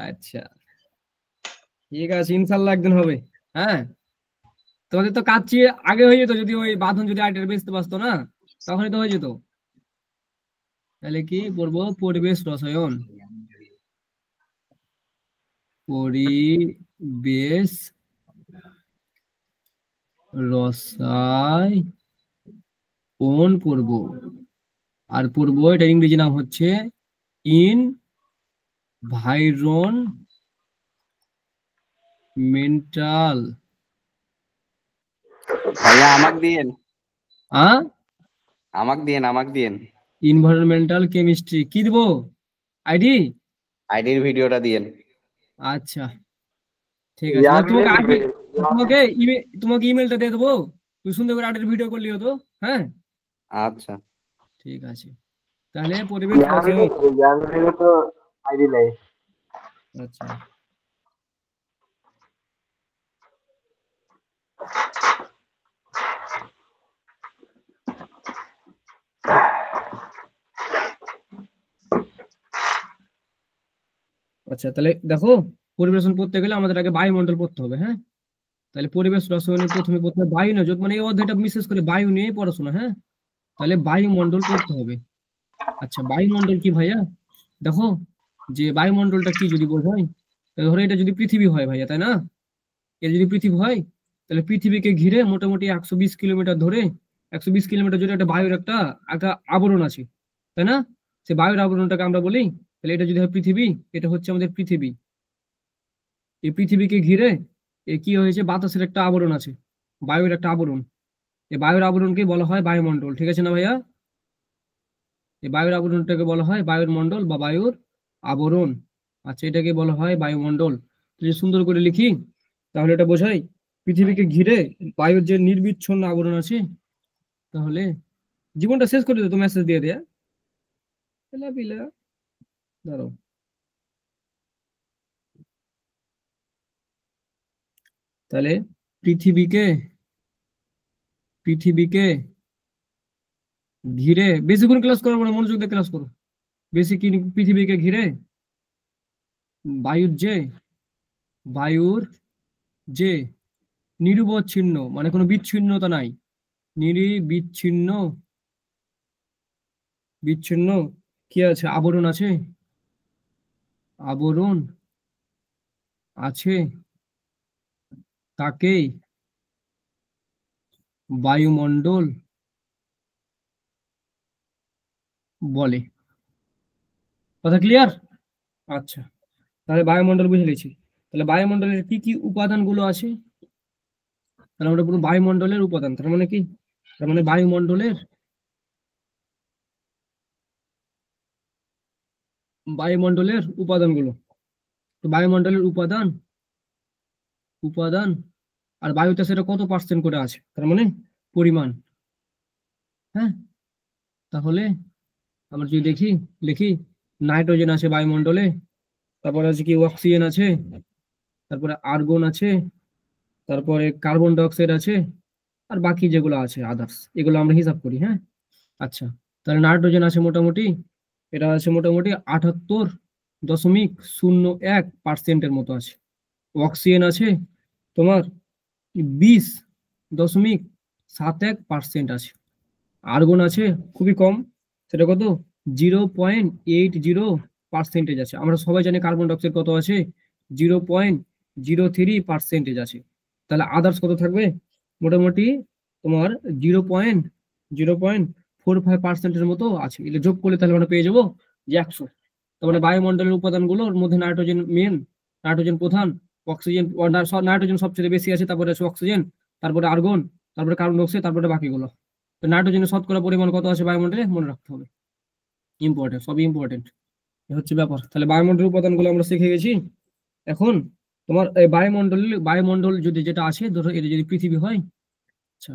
আচ্ছা ঠিক আছে, ইনশাল্লাহ একদিন হবে। হ্যাঁ তোমাদের তো কাচ্চি আগে হয়ে যেত, যদি ওই বাঁধন যদি আইটেল বেচতে পারতো না, তখনই তো হয়ে যেত। তাহলে কি পড়বো? পরিবেশ রসায়ন। পরিবেশ রসায়ন পড়বো। আর পড়বো, এটা ইংরেজি নাম হচ্ছে ইনভাইরনমেন্টাল। ভাইয়া আমাকে দিয়েন, হ্যাঁ আমাকে দিয়েন ইনভাইরনমেন্টাল কেমিস্ট্রি। কি দিব? আইডি? আইডির ভিডিওটা দিয়েন। আচ্ছা ঠিক আছে, তোমাকে আইডি, তোমাকে ইমেলটা দিয়ে দেবো, তুই সুন্দর করে আইডির ভিডিও করলি হতো। হ্যাঁ আচ্ছা ঠিক আছে, তাহলে পরিবেশ রসায়ন। তো আইডি নাই। আচ্ছা আচ্ছা তাহলে দেখো, পরিবেশ রসায়ন পড়তে গেলে আমাদের আগে বায়ুমণ্ডল পড়তে হবে। হ্যাঁ তাহলে পরিবেশ রসায়নের প্রথমে পড়তে হবে বায়ু নজর, মানে এই অধ্যায়টা বিশেষ করে বায়ু নিয়ে পড়াশোনা। হ্যাঁ তাহলে বায়ুমণ্ডল পড়তে হবে। আচ্ছা বায়ুমণ্ডল কি ভাইয়া? দেখো, যে বায়ুমণ্ডলটা কি যদি বোঝাই, তাহলে ধরো এটা যদি পৃথিবী হয় ভাইয়া, তাই না? এটা যদি পৃথিবী হয়, তাহলে পৃথিবীকে ঘিরে মোটামুটি 120 কিলোমিটার ধরে, 120 কিলোমিটার জুড়ে একটা বায়ুর একটা একটা আবরণ আছে, তাই না? সে বায়ুর আবরণটাকে আমরা বলি, তাহলে এটা যদি হয় পৃথিবী, এটা হচ্ছে আমাদের পৃথিবী। এই পৃথিবীকে ঘিরে কি হয়েছে? বাতাসের একটা আবরণ আছে, বায়ুর একটা আবরণ। এই বায়ুর আবরণকে বলা হয় বায়ুমণ্ডল। ঠিক আছে না ভাইয়া? এই বায়ুর আবরণটাকে বলা হয় বায়ুর মণ্ডল বা বায়ুর আবরণ। আচ্ছা এটাকে বলা হয় বায়ুমণ্ডল। যদি সুন্দর করে লিখি তাহলে এটা বোঝাই পৃথিবীকে ঘিরে বায়ুর যে নির্বিচ্ছিন্ন আবরণ আছে। তাহলে জীবনটা শেষ করে দিও তো, মেসেজ দিয়ে দেয়া দাঁড়াও। তাহলে পৃথিবীকে পৃথিবীকে ঘিরে, বেশিক্ষণ ক্লাস করবো না, মনোযোগ দিয়ে ক্লাস করো। বেশি কি? পৃথিবীকে ঘিরে বায়ুর যে বায়ুর যে নিরবচ্ছিন্ন, মানে কোনো বিচ্ছিন্নতা নাই, নিরবিচ্ছিন্ন বিচ্ছিন্ন কি আছে? আবরণ আছে, আবরণ আছে, তাকেই বায়ুমণ্ডল বলে। কথা ক্লিয়ার? আচ্ছা তাহলে বায়ুমণ্ডল বুঝে নিয়েছি। তাহলে বায়ুমণ্ডলের কি কি উপাদানগুলো আছে? তাহলে আমরা পুরো বায়ুমণ্ডলের উপাদান, তার মানে কি? তার মানে বায়ুমণ্ডলের উপাদানগুলো। তো বায়ুমণ্ডলের উপাদান উপাদান আর বায়ুতে সেটা কত পার্সেন্ট করে আছে, তার মানে পরিমাণ। হ্যাঁ তাহলে আমরা যদি লিখি নাইট্রোজেন আছে বায়ুমণ্ডলে, তারপরে আছে কি অক্সিজেন আছে, তারপরে আর্গন আছে, তারপরে কার্বন ডাইঅক্সাইড আছে, আর বাকি যেগুলো আছে আদার্স, এগুলো আমরা হিসাব করি। হ্যাঁ আচ্ছা তাহলে নাইট্রোজেন আছে মোটামুটি, এটা আছে মোটামুটি 78.01% মতো আছে। অক্সিজেন আছে তোমার 20.71% আছে। আর্গন আছে খুবই কম, সেটা কত? 0.80% আছে। আমরা সবাই জানি কার্বন ডাইঅক্সাইড কত আছে? 0.03% আছে। তাহলে আদার্স কত থাকবে? মোটামুটি তোমার 0.45%-এর মতো আছে। এটা যোগ করলে তাহলে আমরা পেয়ে যাবো যে 100। তার মানে বায়ুমণ্ডলের উপাদানগুলোর মধ্যে নাইট্রোজেন মেন, নাইট্রোজেন প্রধান, অক্সিজেন, নাইট্রোজেন সবচেয়ে বেশি আছে, তারপরে আছে অক্সিজেন, তারপরে আর্গন, তারপরে কার্বন ডাইঅক্সাইড, তারপরে বাকিগুলো। তো নাইট্রোজেনের শতকরা পরিমাণ কত আছে বায়ুমণ্ডলে মনে রাখতে হবে, ইম্পর্টেন্ট, সবই ইম্পর্টেন্ট। হচ্ছে ব্যাপার। তাহলে বায়ুমণ্ডলের উপাদানগুলো আমরা শিখে গেছি। এখন তোমার এই বায়ুমণ্ডল যদি যেটা আছে, ধরো এটা যদি পৃথিবী হয়। আচ্ছা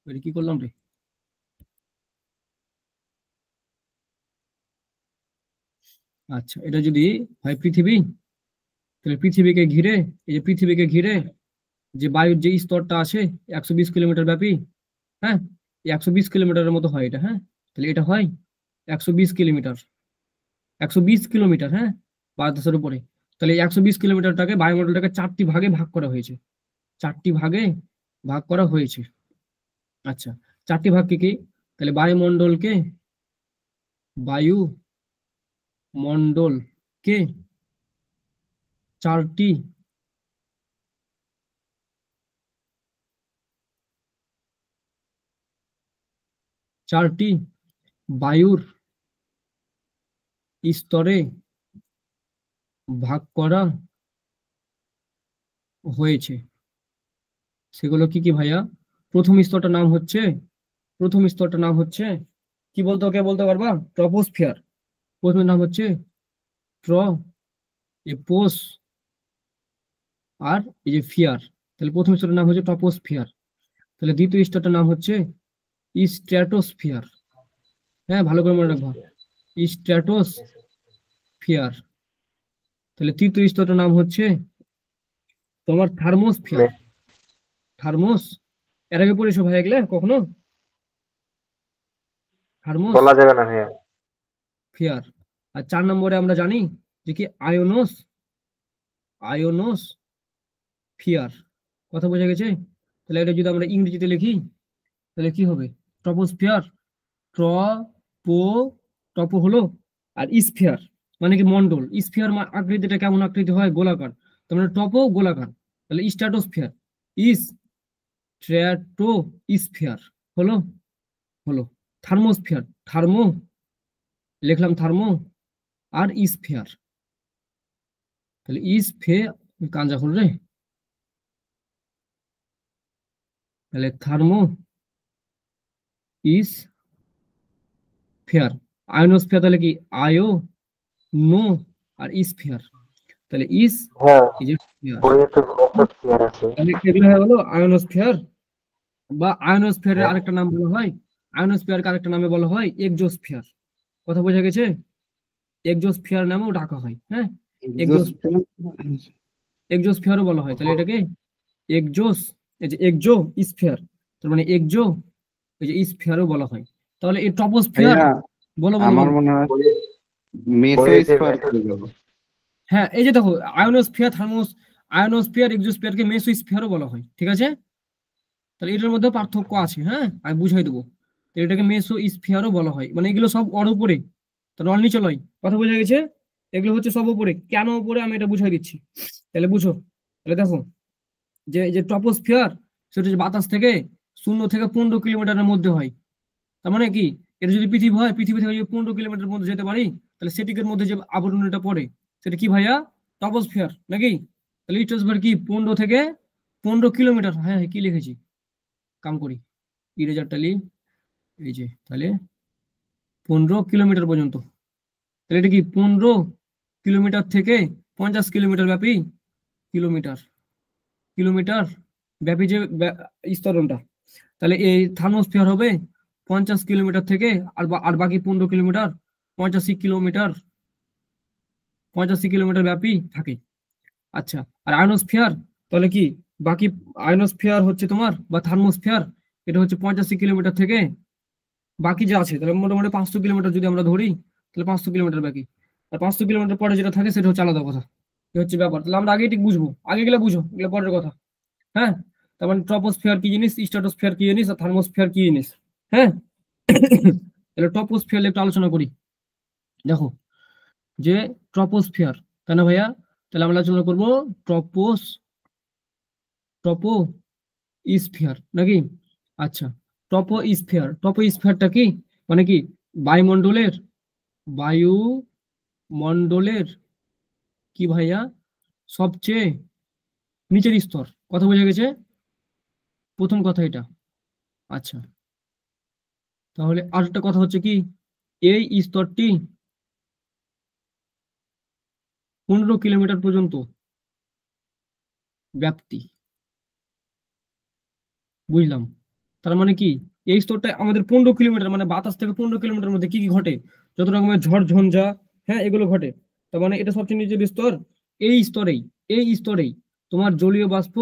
এটা কি করলাম রে? আচ্ছা এটা যদি হয় পৃথিবী, তাহলে পৃথিবীকে ঘিরে, এই যে পৃথিবীকে ঘিরে যে বায়ুর যে স্তরটা আছে 120 কিলোমিটার ব্যাপী। হ্যাঁ 120 কিলোমিটারের মতো হয় এটা। হ্যাঁ তাহলে এটা হয় 120 কিলোমিটার, 120 কিলোমিটার, হ্যাঁ, বাতাসের উপরে। তাহলে এই 120 কিলোমিটারটাকে বায়ুমণ্ডলটাকে 4টি ভাগে ভাগ করা হয়েছে, 4টি ভাগে ভাগ করা হয়েছে। আচ্ছা, 4টি ভাগ কি কি? তাহলে বায়ুমণ্ডলকে 4টি বায়ুর স্তরে ভাগ করা হয়েছে। সেগুলো কি কি ভাইয়া? প্রথম স্তরটার নাম হচ্ছে কি বলতে, ওকে বলতে পারবা? ট্রপোস্ফিয়ার। প্রথম নাম হচ্ছে ট্রপোস, আর এই যে ফিয়ার, তাহলে প্রথম স্তরটার নাম হচ্ছে ট্রপোস্ফিয়ার। তাহলে দ্বিতীয় স্তরটার নাম হচ্ছে স্ট্র্যাটোস্ফিয়ার। হ্যাঁ, ভালো করে মনে রাখবা, স্ট্র্যাটোস্ফিয়ার। তাহলে তৃতীয় স্তরটার নাম হচ্ছে তোমার থার্মোস। এর আগে পড়েছো ভাই এগুলা কখনো? বলা যাবে না ভাইয়া। থার্মোস্ফিয়ার। আর 4 নম্বরে আমরা জানি যে কি আয়োনোস্ফিয়ার। কথা বোঝা গেছে? তাহলে এটা যদি আমরা ইংরেজিতে লিখি তাহলে কি হবে? ট্রপোস্ফিয়ার, টপো হলো, আর স্ফিয়ার মানে কি মন্ডল। স্ফিয়ার আকৃতিটা কেমন আকৃতি হয়? গোলাকার। তার মানে টপো গোলাকার। তাহলে স্ট্র্যাটোস্ফিয়ার, স্ট্র্যাটোস্ফিয়ার হলো হলো থার্মোস্ফিয়ার, লিখলাম থার্মো, আর স্ফিয়ার। তাহলে কাঞ্জা হল রে। তাহলে থার্মো স্ফিয়ার, আয়নোস্ফিয়ার তাহলে কি নো, আর স্ফিয়ার। তাহলে হ্যাঁ, এই যে স্ফিয়ার, বইয়ে তো স্ফিয়ার আছে। তাহলে এগুলো হয়ে গেল আয়নোস্ফিয়ার। বা আয়নোস্ফিয়ারের আরেকটা নাম বলা হয়, আয়নোস্ফিয়ারকে আরেকটা নামে বলা হয় এক্সোস্ফিয়ার। কথা বোঝা গেছে? এক্সোস্ফিয়ার নামেও ডাকা হয়। হ্যাঁ, এক্সোস্ফিয়ারও বলা হয়। তাহলে এটাকে এক্সো স্ফিয়ার, তার মানে এক্সো এই যে স্ফিয়ারও বলা হয়। তাহলে এই ট্রপোস্ফিয়ার ভাইয়া বলো আমার মনে হয় মেসোস্ফিয়ার চলে গেল। হ্যাঁ, এই যে দেখো, আয়নোস্ফিয়ার, আয়নোস্ফিয়ার, এক্সোস্ফিয়ারকে মেসোস্ফিয়ারও বলা হয়। ঠিক আছে? তাহলে এটার মধ্যে পার্থক্য আছে। হ্যাঁ, আমি বুঝাই দেবো। তো এটাকে মেসোস্ফিয়ারও বলা হয়, মানে এগুলো সব ওর উপরে, তাহলে ওর নিচে লয়। কথা বোঝা গেছে? এগুলো হচ্ছে সব উপরে। কেন উপরে আমি এটা বুঝাই দিচ্ছি, তাহলে বুঝো। তাহলে দেখো, যে এই যে ট্রপোস্ফিয়ার, সেটা হচ্ছে বাতাস থেকে 0 থেকে 15 কিলোমিটারের মধ্যে হয়। তার মানে কি, এটা যদি পৃথিবী হয়, পৃথিবী থেকে যদি 15 কিলোমিটার মধ্যে যেতে পারি, তাহলে সেটিকের মধ্যে যে আবরণটা পড়ে সেটা কি ভাইয়া? ট্রপোস্ফিয়ার নাকি? তাহলে স্ট্রাটোস্ফিয়ার কি 15 থেকে 15 কিলোমিটার। হ্যাঁ, কি লিখেছি, কাম করি, ইরেজারটা লি, এই যে, তাহলে 15 কিলোমিটার পর্যন্ত। তাহলে এটা কি 15 কিলোমিটার থেকে 50 কিলোমিটার ব্যাপী, কিলোমিটার কিলোমিটার ব্যাপী যে স্তরণটা। তাহলে এই থার্মোস্ফিয়ার হবে 50 কিলোমিটার থেকে, আর বাকি 15 কিলোমিটার 85 কিলোমিটার, 85 কিলোমিটার ব্যাপী থাকে। আচ্ছা, আর আয়নোস্ফিয়ার তাহলে কি, বাকি আয়নোস্ফিয়ার হচ্ছে তোমার, বা থার্মোস্ফিয়ার, এটা হচ্ছে 85 কিলোমিটার থেকে বাকি যে আছে, তাহলে মোটামুটি 500 কিলোমিটার যদি আমরা ধরি, তাহলে 500 কিলোমিটার বাকি। আর 500 কিলোমিটার পরে যেটা থাকে সেটা হচ্ছে আলাদা কথা। এই হচ্ছে ব্যাপার। তাহলে আমরা আগে ঠিক বুঝবো, আগে গেলে বুঝো, এগুলো পরের কথা। হ্যাঁ, তার মানে ট্রপোস্ফিয়ার কি জিনিস, স্ট্র্যাটোস্ফিয়ার কি জিনিস, আর থার্মোস্ফিয়ার কি জিনিস। হ্যাঁ, তাহলে ট্রপোস্ফিয়ার একটু আলোচনা করি। দেখো, যে ট্রপোস্ফিয়ার, তাই না ভাইয়া? তাহলে আমরা আলোচনা করবো ট্রপোস্ফিয়ার নাকি? আচ্ছা, ট্রপোস্ফিয়ারটা কি, মানে কি, বায়ুমণ্ডলের কি ভাইয়া, সবচেয়ে নিচের স্তর। কথা বোঝা গেছে? প্রথম কথা এটা। আচ্ছা, তাহলে আরেকটা কথা হচ্ছে কি, এই স্তরটি 15 কিলোমিটার পর্যন্ত ব্যাপ্তি। বুঝলাম। তার মানে কি, এই স্তরটা আমাদের 15 কিলোমিটার, মানে বাতাস থেকে 15 কিলোমিটার মধ্যে কি কি ঘটে, যত রকমের ঝড় ঝঞ্ঝা, হ্যাঁ, এগুলো ঘটে। তার মানে এটা সবচেয়ে নিচের স্তর। এই স্তরেই তোমার জলীয় বাষ্প,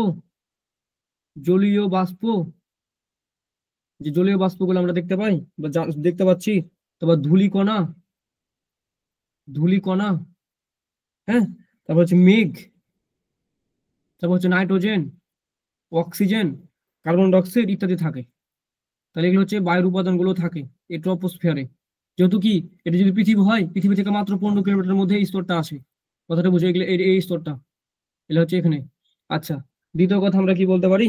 যে জলীয় বাষ্পগুলো আমরা দেখতে পাই বা দেখতে পাচ্ছি, তারপর ধূলিকণা, ধূলিকণা, হ্যাঁ, তারপর হচ্ছে মেঘ, তারপর হচ্ছে নাইট্রোজেন, অক্সিজেন, কার্বন ডাইঅক্সাইড ইত্যাদি থাকে। তাহলে এগুলো হচ্ছে বায়ুর উপাদানগুলো থাকে এই ট্রপোস্ফিয়ারে। যেহেতু কি এটা যদি পৃথিবী হয়, পৃথিবী থেকে মাত্র 15 কিলোমিটারের মধ্যে এই স্তরটা আছে। কথাটা বুঝে গেলে এই স্তরটা এটা হচ্ছে এখানে। আচ্ছা, দ্বিতীয় কথা আমরা কি বলতে পারি,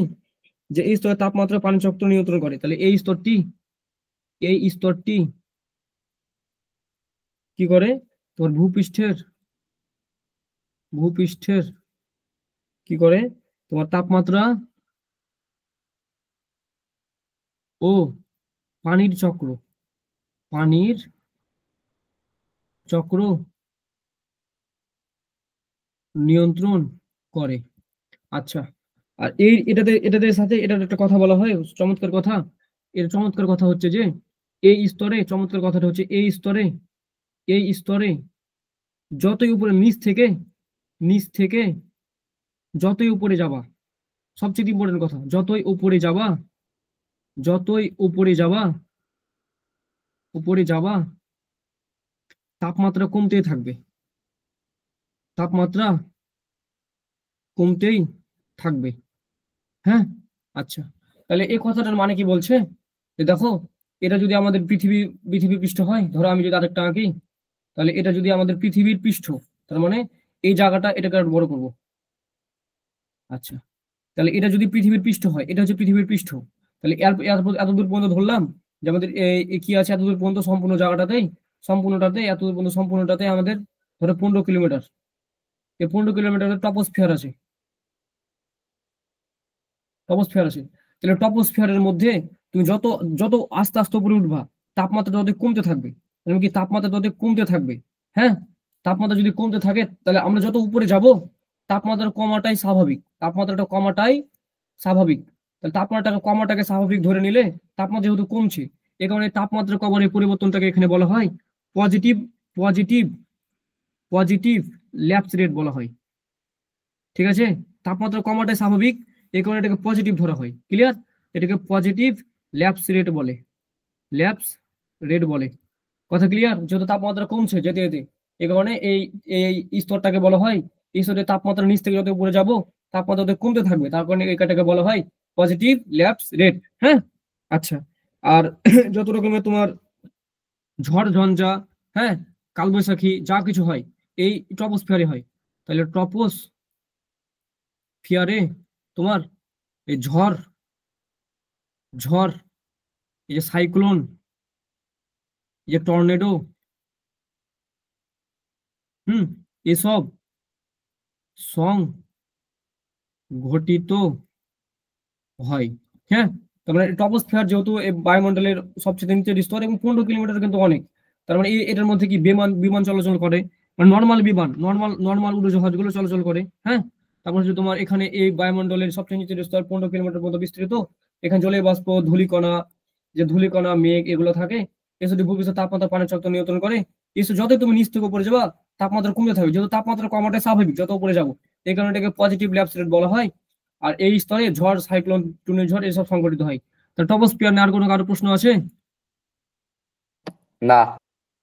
যে এই স্তরের তাপমাত্রা পানি চক্র নিয়ন্ত্রণ করে। তাহলে এই স্তরটি কি করে, তোমার ভূপৃষ্ঠের কি করে, তোমার তাপমাত্রা ও পানির চক্র নিয়ন্ত্রণ করে। আচ্ছা, আর এটাতে সাথে এটার একটা কথা বলা হয়, চমৎকার কথা। এর চমৎকার কথা হচ্ছে যে এই স্তরে, চমৎকার কথাটা হচ্ছে এই স্তরে যতই উপরে নিচ থেকে যতই উপরে যাবা, সবচেয়ে ইম্পর্টেন্ট কথা, যতই উপরে যাবা তাপমাত্রা কমতেই থাকবে। হ্যাঁ, আচ্ছা, তাহলে এই কথাটার মানে কি বলছে, যে দেখো এটা যদি আমাদের পৃথিবী পৃষ্ঠ হয়, ধরো আমি যদি আরেকটা আঁকি, তাহলে এটা যদি আমাদের পৃথিবীর পৃষ্ঠ, তার মানে এই জায়গাটা এটাকে আর বড় করব। আচ্ছা, তাহলে এটা যদি পৃথিবীর পৃষ্ঠ হয়, এটা হচ্ছে পৃথিবীর পৃষ্ঠ, তাহলে এত দূর পর্যন্ত ধরলাম যে আমাদের কি আছে, এত দূর পর্যন্ত সম্পূর্ণটাতে আমাদের ধরো 15 কিলোমিটার, এই 15 কিলোমিটারের টপোস্ফিয়ার আছে। তাহলে টপোস্ফিয়ারের মধ্যে তুমি যত যত আস্তে আস্তে উপরে উঠবা, তাপমাত্রা তত কমতে থাকবে। মানে কি, তাপমাত্রা তত কমতে থাকবে। হ্যাঁ, তাপমাত্রা যদি কমতে থাকে, তাহলে আমরা যত উপরে যাব তাপমাত্রা কমাটাই স্বাভাবিক, তাহলে কমাটাকে স্বাভাবিক ধরে নিলে, তাপমাত্রা যেহেতু কমছে, এ কারণে তাপমাত্রা কমার এই পরিবর্তনটাকে এখানে বলা হয় positive positive positive lapse rate বলা হয়। ঠিক আছে, তাপমাত্রা কমাটাই স্বাভাবিক, এই কারণে এটাকে পজিটিভ ধরা হয়। ক্লিয়ার? এটাকে পজিটিভ ল্যাপস রেট বলে। কথা ক্লিয়ার? যত তাপমাত্রা কমছে যেতে যেতে, এই কারণে এই এই স্তরটাকে বলা হয়, এই স্তরের তাপমাত্রা নিচ থেকে যত উপরে যাব তাপমাত্রা তত কমতে থাকবে, তার কারণে এটাকে বলা হয় পজিটিভ ল্যাপস রেট। হ্যাঁ, আচ্ছা, আর যত রকমের তোমার ঝড় ঝঞ্ঝা, হ্যাঁ, কালবৈশাখী যা কিছু হয় এই ট্রপোস্ফিয়ারে হয়। তাহলে ট্রপোস্ফিয়ারে তোমার এই ঝড়, এই যে সাইক্লোন, এই যে টর্নেডো, এসব সংঘটিত হয়। হ্যাঁ, তার মানে টপোস্ফিয়ার যেহেতু বায়ুমণ্ডলের সবচেয়ে নিচের স্তর এবং 15 কিলোমিটার কিন্তু অনেক, তার মানে এটার মধ্যে কি বিমান চলাচল করে, মানে নর্মাল উড়োজাহাজগুলো চলাচল করে। হ্যাঁ, তারপর হচ্ছে তোমার এখানে এই বায়ুমণ্ডলের সবচেয়ে নিচের স্তর 15 কিলোমিটার পর্যন্ত বিস্তৃত, এখানে জলীয় বাষ্প, ধূলিকণা, মেঘ এগুলো থাকে। এসব ভূপৃষ্ঠের তাপমাত্রা পানির চক্র নিয়ন্ত্রণ করে। এসব যতই তুমি নিচ থেকে উপরে যাবা তাপমাত্রা কমতে থাকবে, যেহেতু তাপমাত্রা কমাটাই স্বাভাবিক যত উপরে যাবো, এই কারণে এটাকে পজিটিভ ল্যাপস রেট বলা হয়। আর এই স্তরে ঝড়, সাইক্লোন, টুর্নিঝড় এসব সংঘটিত হয়। তাহলে টপোস্ফিয়ার নিয়ে আর কারো প্রশ্ন আছে? না।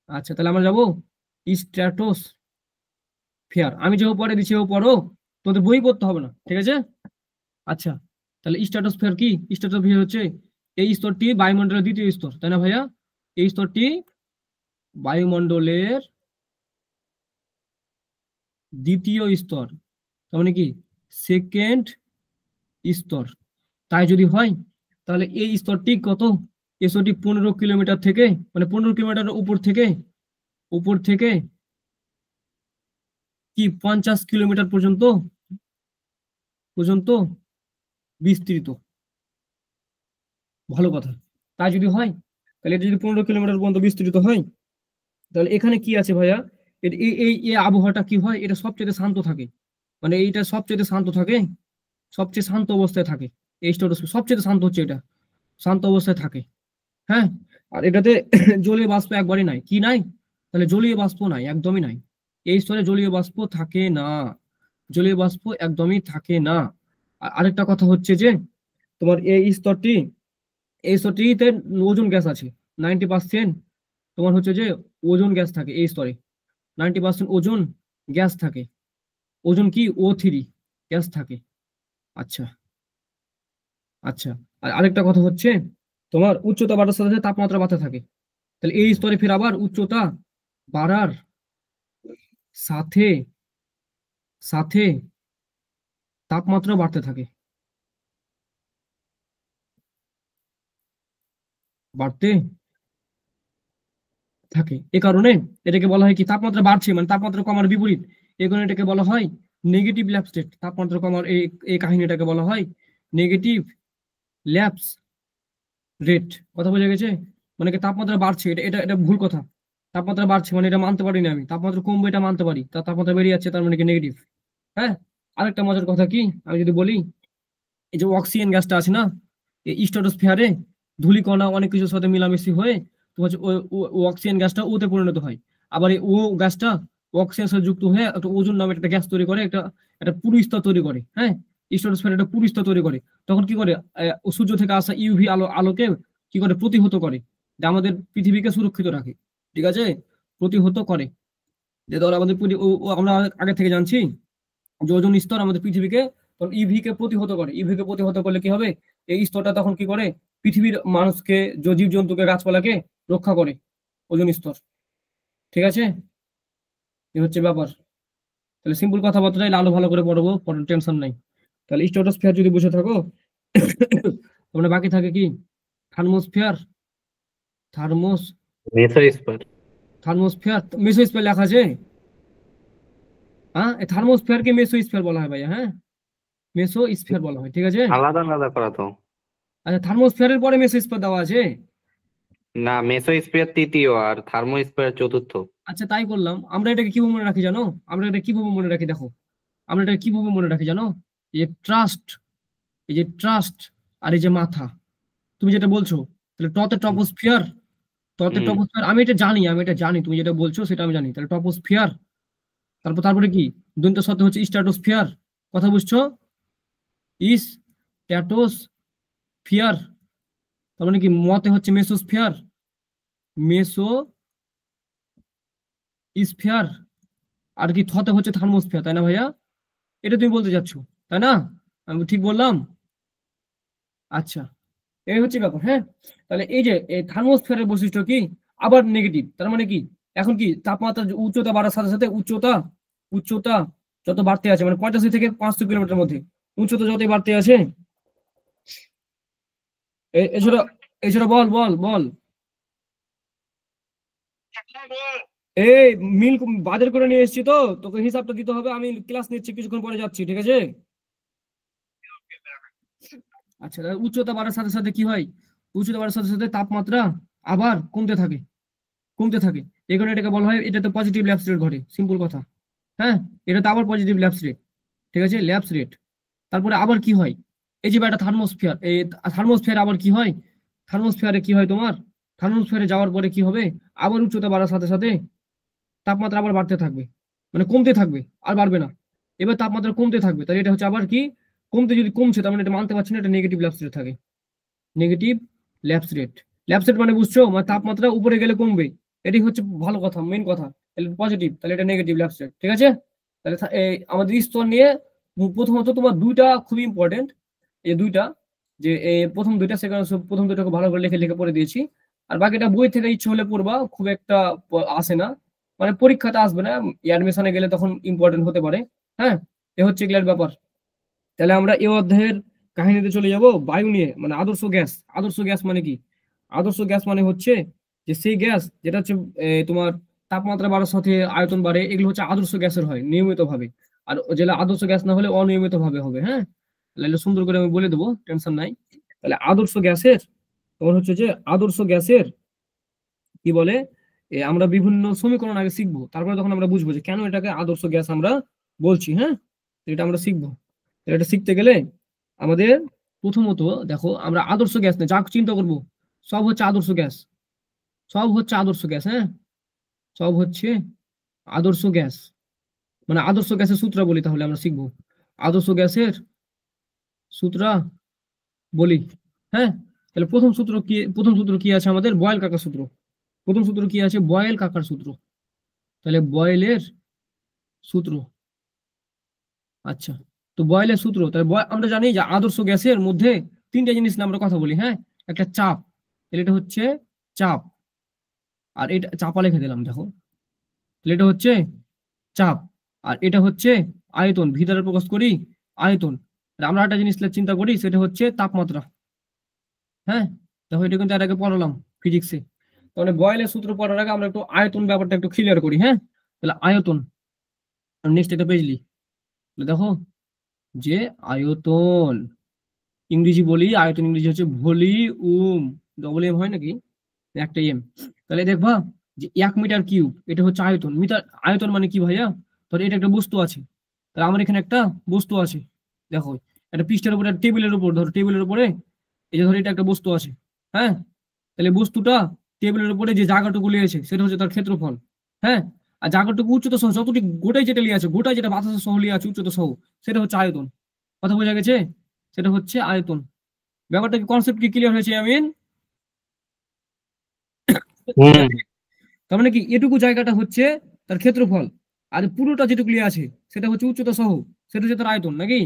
আচ্ছা, তাহলে আমরা যাবো স্ট্র্যাটোস্ফিয়ার। আমি যেও পরে দিচ্ছি ও পড়ো, তোমাদের বই পড়তে হবে না, ঠিক আছে? আচ্ছা, তাহলে স্ট্র্যাটোস্ফিয়ার কি? স্ট্র্যাটোস্ফিয়ার হচ্ছে এই স্তরটি বায়ুমণ্ডলের দ্বিতীয় স্তর, তাই না ভাইয়া? এই স্তরটি বায়ুমণ্ডলের দ্বিতীয় স্তর, তার মানে কি সেকেন্ড স্তর। তাই যদি হয়, তাহলে এই স্তরটি কত? এই স্তরটি 15 কিলোমিটার থেকে, মানে 15 কিলোমিটার উপর থেকে কি 50 কিলোমিটার পর্যন্ত বিস্তৃত। ভালো কথা। তাই যদি হয়, তাহলে এটা যদি 15 কিলোমিটার পর্যন্ত বিস্তৃত হয়, তাহলে এখানে কি আছে ভাইয়া, এই আবহাওয়াটা কি হয়, এটা সবচেয়ে শান্ত থাকে, মানে এইটা সবচেয়ে শান্ত থাকে, সবচেয়ে শান্ত অবস্থায় থাকে। এই স্ট্র্যাটোস্ফিয়ার সবচেয়ে শান্ত হচ্ছে, এটা শান্ত অবস্থায় থাকে। হ্যাঁ, আর এটাতে জলীয় বাষ্প একবারই নাই। কি নাই? তাহলে জলীয় বাষ্প নাই, একদমই নাই। এই স্তরে জলীয় বাষ্প থাকে না, জলীয় বাষ্প একদমই থাকে না। আর আরেকটা কথা হচ্ছে যে তোমার এই স্তরটিতে ওজোন গ্যাস আছে 90%, তোমার হচ্ছে যে ওজোন গ্যাস থাকে এই স্তরে, 90% ওজোন গ্যাস থাকে। ওজোন কি O3 গ্যাস থাকে। আচ্ছা আচ্ছা। আর আরেকটা কথা হচ্ছে তোমার উচ্চতা বাড়ার সাথে সাথে তাপমাত্রা বাড়তে থাকে। তাহলে এই স্তরে ফির আবার উচ্চতা বাড়ার সাথে সাথে তাপমাত্রা বাড়তে থাকে, বাড়তে থাকে। এ কারণে এটাকে বলা হয় কি, তাপমাত্রা বাড়ছে মানে তাপমাত্রা কমার বিপরীত, এই কারণে এটাকে বলা হয় নেগেটিভ ল্যাপ স্টেট। তাপমাত্রা কমার এই এই কাহিনীটাকে বলা হয় নেগেটিভ ল্যাপস রেট। কথা বোঝা গেছে? মানে কি তাপমাত্রা বাড়ছে, এটা এটা এটা ভুল কথা। তাপমাত্রা বাড়ছে মানে এটা মানতে পারি না আমি, তাপমাত্রা কমবে এটা মানতে পারি, তার তাপমাত্রা বেড়ে যাচ্ছে তার মানে কি নেগেটিভ। হ্যাঁ। আরেকটা মজার কথা কি, আমি যদি বলি এই যে অক্সিজেন গ্যাসটা আছে না, এই স্ট্রাটোস্ফিয়ারে ধূলিকণা অনেক কিছুর সাথে মিলামিশি হয়ে তোমার হচ্ছে ও অক্সিজেন গ্যাসটা ওতে পরিণত হয়। আবার এই ও গ্যাসটা অক্সিজেনের সাথে যুক্ত হয়ে একটা ওজোন নামের একটা গ্যাস তৈরি করে, একটা একটা পুরু স্তর তৈরি করে। হ্যাঁ, স্ট্রাটোস্ফিয়ার একটা পুরু স্তর তৈরি করে। তখন কি করে, সূর্য থেকে আসা ইউভি আলোকে কি করে প্রতিহত করে, যা আমাদের পৃথিবীকে সুরক্ষিত রাখে। ঠিক আছে, প্রতিহত করে। যে ধর আমাদের আমরা আগে থেকে জানছি যে ওজোন স্তর আমাদের পৃথিবীকে ইভি কে প্রতিহত করে। ইভি কে প্রতিহত করলে কি হবে, এই স্তরটা তখন কি করে পৃথিবীর মানুষকে, জীব জন্তুকে, গাছপালাকে রক্ষা করে ওজোন স্তর। ঠিক আছে, এই হচ্ছে ব্যাপার। তাহলে সিম্পল কথাবার্তায় আলো ভালো করে পড়বো, টেনশন নাই। তাহলে স্ট্রাটোস্ফিয়ার যদি বুঝে থাকো তাহলে বাকি থাকে কি, thermosphere, thermos mesosphere. Thermosphere mesosphere লেখা আছে। হ্যাঁ, থার্মোস্ফিয়ারকে মেসোস্ফিয়ার বলা হয় ভাইয়া। হ্যাঁ, মেসোস্ফিয়ার বলা হয়। ঠিক আছে। আলাদা আলাদা করা তো। আচ্ছা, থার্মোস্ফিয়ারের পরে মেসোস্ফিয়ার দেওয়া আছে। না, মেসোস্ফিয়ার তৃতীয় আর থার্মোস্ফিয়ার চতুর্থ। আচ্ছা, তাই করলাম। আমরা এটাকে কিভাবে মনে রাখি জানো? আমরা এটা কিভাবে মনে রাখি দেখো, আমরা এটা কিভাবে মনে রাখি জানো? এই যে ট্রাস্ট, এই যে ট্রাস্ট আর এই যে মাথা, তুমি যেটা বলছো, তাহলে টপোস্ফিয়ার, হুম। টপোস্ফিয়ার আমি এটা জানি, আমি এটা জানি, তুমি যেটা বলছো সেটা আমি জানি। তাহলে টপোস্ফিয়ার, তারপরে কি দন্ত শব্দ হচ্ছে স্ট্রাটোস্ফিয়ার। কথা বুঝছো? ইস স্ট্রাটোস্ফিয়ার, তার মানে কি মতে হচ্ছে মেসোস্ফিয়ার, মেসো স্ফিয়ার, আর কি থতে হচ্ছে থার্মোস্ফিয়ার, তাই না ভাইয়া? এটা তুমি বলতে চাচ্ছ, তাই না? আমি ঠিক বললাম? আচ্ছা, এই হচ্ছে ব্যাপার। হ্যাঁ, তাহলে এই যে এই থার্মোস্ফিয়ারের বৈশিষ্ট্য কি, আবার নেগেটিভ। তার মানে কি, এখন কি তাপমাত্রা উচ্চতা বাড়ার সাথে সাথে উচ্চতা উচ্চতা যত বাড়তে আছে, মানে 85 থেকে 500 কিলোমিটার মধ্যে উচ্চতা যতই বাড়তে আছে, এছাড়া এছাড়া বল বল বল এই মিল বাজার করে নিয়ে এসেছি, তো তোকে হিসাবটা দিতে হবে। আমি ক্লাস নিচ্ছি, কিছুক্ষণ পরে যাচ্ছি। ঠিক আছে। আচ্ছা, তাহলে উচ্চতা বাড়ার সাথে সাথে কি হয়, উচ্চতা বাড়ার সাথে সাথে তাপমাত্রা আবার কমতে থাকে, কমতে থাকে। এই কারণে এটাকে বলা হয়, এটা তো পজিটিভ ল্যাপস রেট ঘটে, সিম্পল কথা। হ্যাঁ, এটা তো আবার পজিটিভ ল্যাপস রেট। ঠিক আছে, ল্যাপস রেট। তারপরে আবার কি হয়, এই যে একটা থার্মোস্ফিয়ার, এই থার্মোস্ফিয়ার আবার কি হয়, থার্মোস্ফিয়ারে কি হয় তোমার, থার্মোস্ফিয়ারে যাওয়ার পরে কি হবে, আবার উচ্চতা বাড়ার সাথে সাথে তাপমাত্রা আবার বাড়তে থাকবে, মানে কমতে থাকবে, আর বাড়বে না। এবার তাপমাত্রা কমতে থাকবে, তাহলে এটা হচ্ছে আবার কি, কমতে, যদি কমছে তার মানে এটা মানতে পারছি না, এটা নেগেটিভ ল্যাপস রেট থাকে। Negative lapse rate. Lapse rate মানে বুঝছো, মানে তাপমাত্রা উপরে গেলে কমবে, এটাই হচ্ছে ভালো কথা, মেইন কথা। তাহলে পজিটিভ, তাহলে এটা নেগেটিভ ল্যাপস রেট। ঠিক আছে। তাহলে এই আমাদের স্তর নিয়ে প্রথমত তোমার দুইটা খুবই ইম্পর্টেন্ট, এই দুইটা, যে প্রথম দুইটা, সেখানে প্রথম দুটোকে ভালো করে লিখে লিখে পড়ে দিয়েছি। আর বাকিটা বই থেকে ইচ্ছে হলে পড়বা, খুব একটা আসে না, মানে পরীক্ষাতে আসবে না, অ্যাডমিশনে গেলে তখন ইম্পর্টেন্ট হতে পারে। হ্যাঁ, এ হচ্ছে এগুলার ব্যাপার। তাহলে আমরা এই অধ্যায়ের কাহিনীতে চলে যাব বায়ু নিয়ে, মানে আদর্শ গ্যাস। আদর্শ গ্যাস মানে কি, আদর্শ গ্যাস মানে হচ্ছে যে সেই গ্যাস যেটা হচ্ছে তোমার তাপমাত্রা বাড়ার সাথে আয়তন বাড়ে, এগুলো হচ্ছে আদর্শ গ্যাসের হয় নিয়মিত ভাবে। আর যেটা আদর্শ গ্যাস না হলে অনিয়মিত ভাবে হবে। হ্যাঁ, তাহলে সুন্দর করে আমি বলে দেবো, টেনশন নাই। তাহলে আদর্শ গ্যাসের তোমার হচ্ছে যে আদর্শ গ্যাসের কি বলে, আমরা বিভিন্ন সমীকরণ আগে শিখবো, তারপরে তখন আমরা বুঝবো যে কেন এটাকে আদর্শ গ্যাস আমরা বলছি। হ্যাঁ, তো এটা আমরা শিখবো। তো এটা শিখতে গেলে আমাদের প্রথমত দেখো, আমরা আদর্শ গ্যাস না যা চিন্তা করব সব হচ্ছে আদর্শ গ্যাস, সব হচ্ছে আদর্শ গ্যাস। হ্যাঁ, সব হচ্ছে আদর্শ গ্যাস। মানে আদর্শ গ্যাসের সূত্র বলি, তাহলে আমরা শিখবো আদর্শ গ্যাসের সূত্র বলি। হ্যাঁ, তাহলে প্রথম সূত্র কি, প্রথম সূত্র কি আছে আমাদের, বয়েল কাকা সূত্র। প্রথম সূত্র কি আছে, বয়েল কাকার সূত্র। তাহলে বয়েলের সূত্র, আচ্ছা, তো বয়েলের সূত্র, তাহলে আমরা জানি যে আদর্শ গ্যাসের মধ্যে তিনটা জিনিস নিয়ে আমরা কথা বলি, হ্যাঁ, একটা চাপ, তাহলে এটা হচ্ছে চাপ, আর এটা চাপা লিখে দিলাম দেখো, তাহলে এটা হচ্ছে চাপ, আর এটা হচ্ছে আয়তন, ভিতরে প্রকাশ করি আয়তন। আর আমরা একটা জিনিস চিন্তা করি, সেটা হচ্ছে তাপমাত্রা। হ্যাঁ, দেখো এটা কিন্তু এর আগে পড়ালাম ফিজিক্সে। তাহলে বয়েলের সূত্র পড়ার আগে আমরা একটু আয়তন ব্যাপারটা একটু ক্লিয়ার করি। হ্যাঁ, তাহলে আয়তন, নেক্সট একটা পেজ লি, দেখো যে আয়তন, ইংরেজি বলি আয়তন, ইংরেজি হচ্ছে ভলিউম, ডবল এম হয় নাকি, একটা এম। তাহলে দেখবা যে 1 মিটার কিউব, এটা হচ্ছে আয়তন। মিটার আয়তন মানে কি ভাইয়া, ধর এটা একটা বস্তু আছে, তাহলে আমার এখানে একটা বস্তু আছে, দেখো একটা পৃষ্ঠের উপরে, টেবিলের উপর, ধরো টেবিলের উপরে, এই যে ধরো এটা একটা বস্তু আছে। হ্যাঁ, তাহলে বস্তুটা টেবিলের উপরে যে জায়গাটুকু লিয়েছে সেটা হচ্ছে তার ক্ষেত্রফল। হ্যাঁ, আর জায়গাটুকু উচ্চতা সহ, যতটুকু গোটাই যেটা লিয়ে আছে, গোটাই যেটা বাতাসের সহ লিয়ে আছে উচ্চতা সহ, সেটা হচ্ছে আয়তন। কথা বোঝা গেছে, সেটা হচ্ছে আয়তন। ব্যাপারটা কি, কনসেপ্ট কি ক্লিয়ার হয়েছে আমিন? হুম। তার মানে কি, এটুকু জায়গাটা হচ্ছে তার ক্ষেত্রফল, আর পুরোটা যেটুকু লিয়ে আছে সেটা হচ্ছে উচ্চতা সহ, সেটা হচ্ছে তার আয়তন নাকি।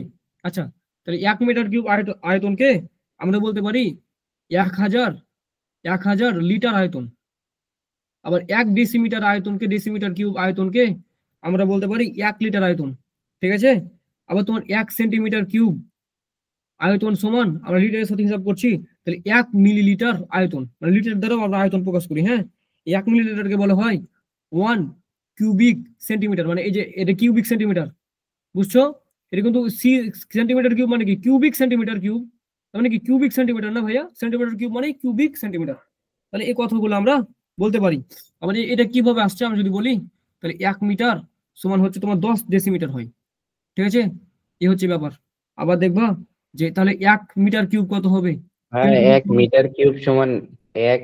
আচ্ছা, তাহলে 1 মিটার কিউব আয়তনকে আমরা বলতে পারি 1000 লিটার আয়তন। আবার 1 ডেসিমিটার আয়তনকে, ডেসিমিটার কিউব আয়তনকে আমরা বলতে পারি 1 লিটার আয়তন। ঠিক আছে, আবার তোমার 1 সেন্টিমিটার কিউব আয়তন সমান, আমরা লিটারের সাথে হিসাব করছি, তাহলে 1 মিলিলিটার আয়তন, মানে লিটার দ্বারাও আমরা আয়তন প্রকাশ করি। হ্যাঁ, 1 মিলিলিটারকে বলা হয় 1 কিউবিক সেন্টিমিটার, মানে এই যে এটা কিউবিক সেন্টিমিটার, বুঝছো? এটা কিন্তু সেন্টিমিটার কিউব মানে কি, কিউবিক সেন্টিমিটার কিউব, তার মানে কি কিউবিক সেন্টিমিটার না ভাইয়া, সেন্টিমিটার কিউব মানে কিউবিক সেন্টিমিটার। তাহলে এই কথাগুলো আমরা বলতে পারি। আবার এটা কিভাবে আসছে আমি যদি বলি, তাহলে 1 মিটার সমান হচ্ছে তোমার 10 ডেসিমিটার হয়। ঠিক আছে, এই হচ্ছে ব্যাপার। আবার দেখবা যে তাহলে 1 মিটার কিউব কত হবে, ভাই 1 মিটার কিউব সমান এক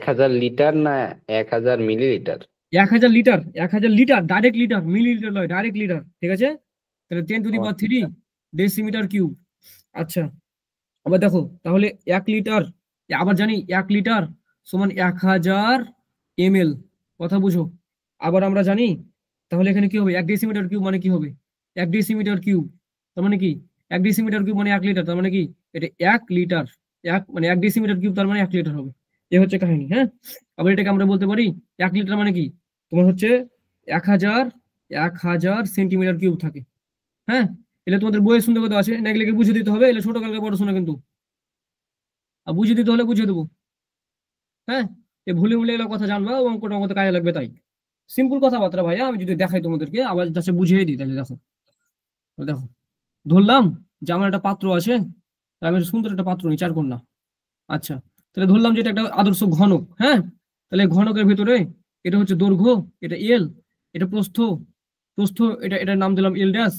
1000 লিটার না 1000 millilitre? 1000 litre, 1000 litre direct litre, millilitre নয়, ডাইরেক্ট লিটার। ঠিক আছে, তাহলে 10⁻³ ডেসিমিটার কিউব। আচ্ছা, আবার দেখো তাহলে 1 লিটার, আবার জানি 1 লিটার সমান 1000 ml, কথা বুঝো। আবার আমরা জানি তাহলে এখানে কি হবে, 1 ডেসিমিটার কিউব মানে কি হবে, 1 ডেসিমিটার কিউব তার মানে কি, 1 ডেসিমিটার কিউব মানে 1 লিটার, তার মানে কি এটা 1 লিটার, মানে 1 ডেসিমিটার কিউব তার মানে 1 লিটার হবে। এ হচ্ছে কাহিনী। হ্যাঁ, আবার এটাকে আমরা বলতে পারি 1 লিটার মানে কি, তোমার হচ্ছে 1000 সেন্টিমিটার কিউব থাকে। হ্যাঁ, এটা তোমাদের বইয়ে শুনতে কথা আছে না, এগুলোকে বুঝে দিতে হবে, এগুলো ছোট কালকে পড়াশোনা কিন্তু, আর বুঝে দিতে হলে বুঝিয়ে দেবো। হ্যাঁ, এই ভুলে ভুলে এগুলো কথা জানবা, অঙ্কটা আমাদের কাজে লাগবে। তাই সিম্পল কথাবার্তা ভাইয়া, আমি যদি দেখাই তোমাদেরকে, আবার যাচ্ছে বুঝিয়ে দিই, তাহলে দেখো, দেখো ধরলাম যে আমার একটা পাত্র আছে, আমি একটা সুন্দর একটা পাত্র নিই 4 কন্যা। আচ্ছা, তাহলে ধরলাম যে এটা একটা আদর্শ ঘনক। হ্যাঁ, তাহলে ঘনকের ভিতরে এটা হচ্ছে দৈর্ঘ্য, এটা এল, এটা প্রস্থ, প্রস্থ এটা, এটার নাম দিলাম এল ড্যাশ।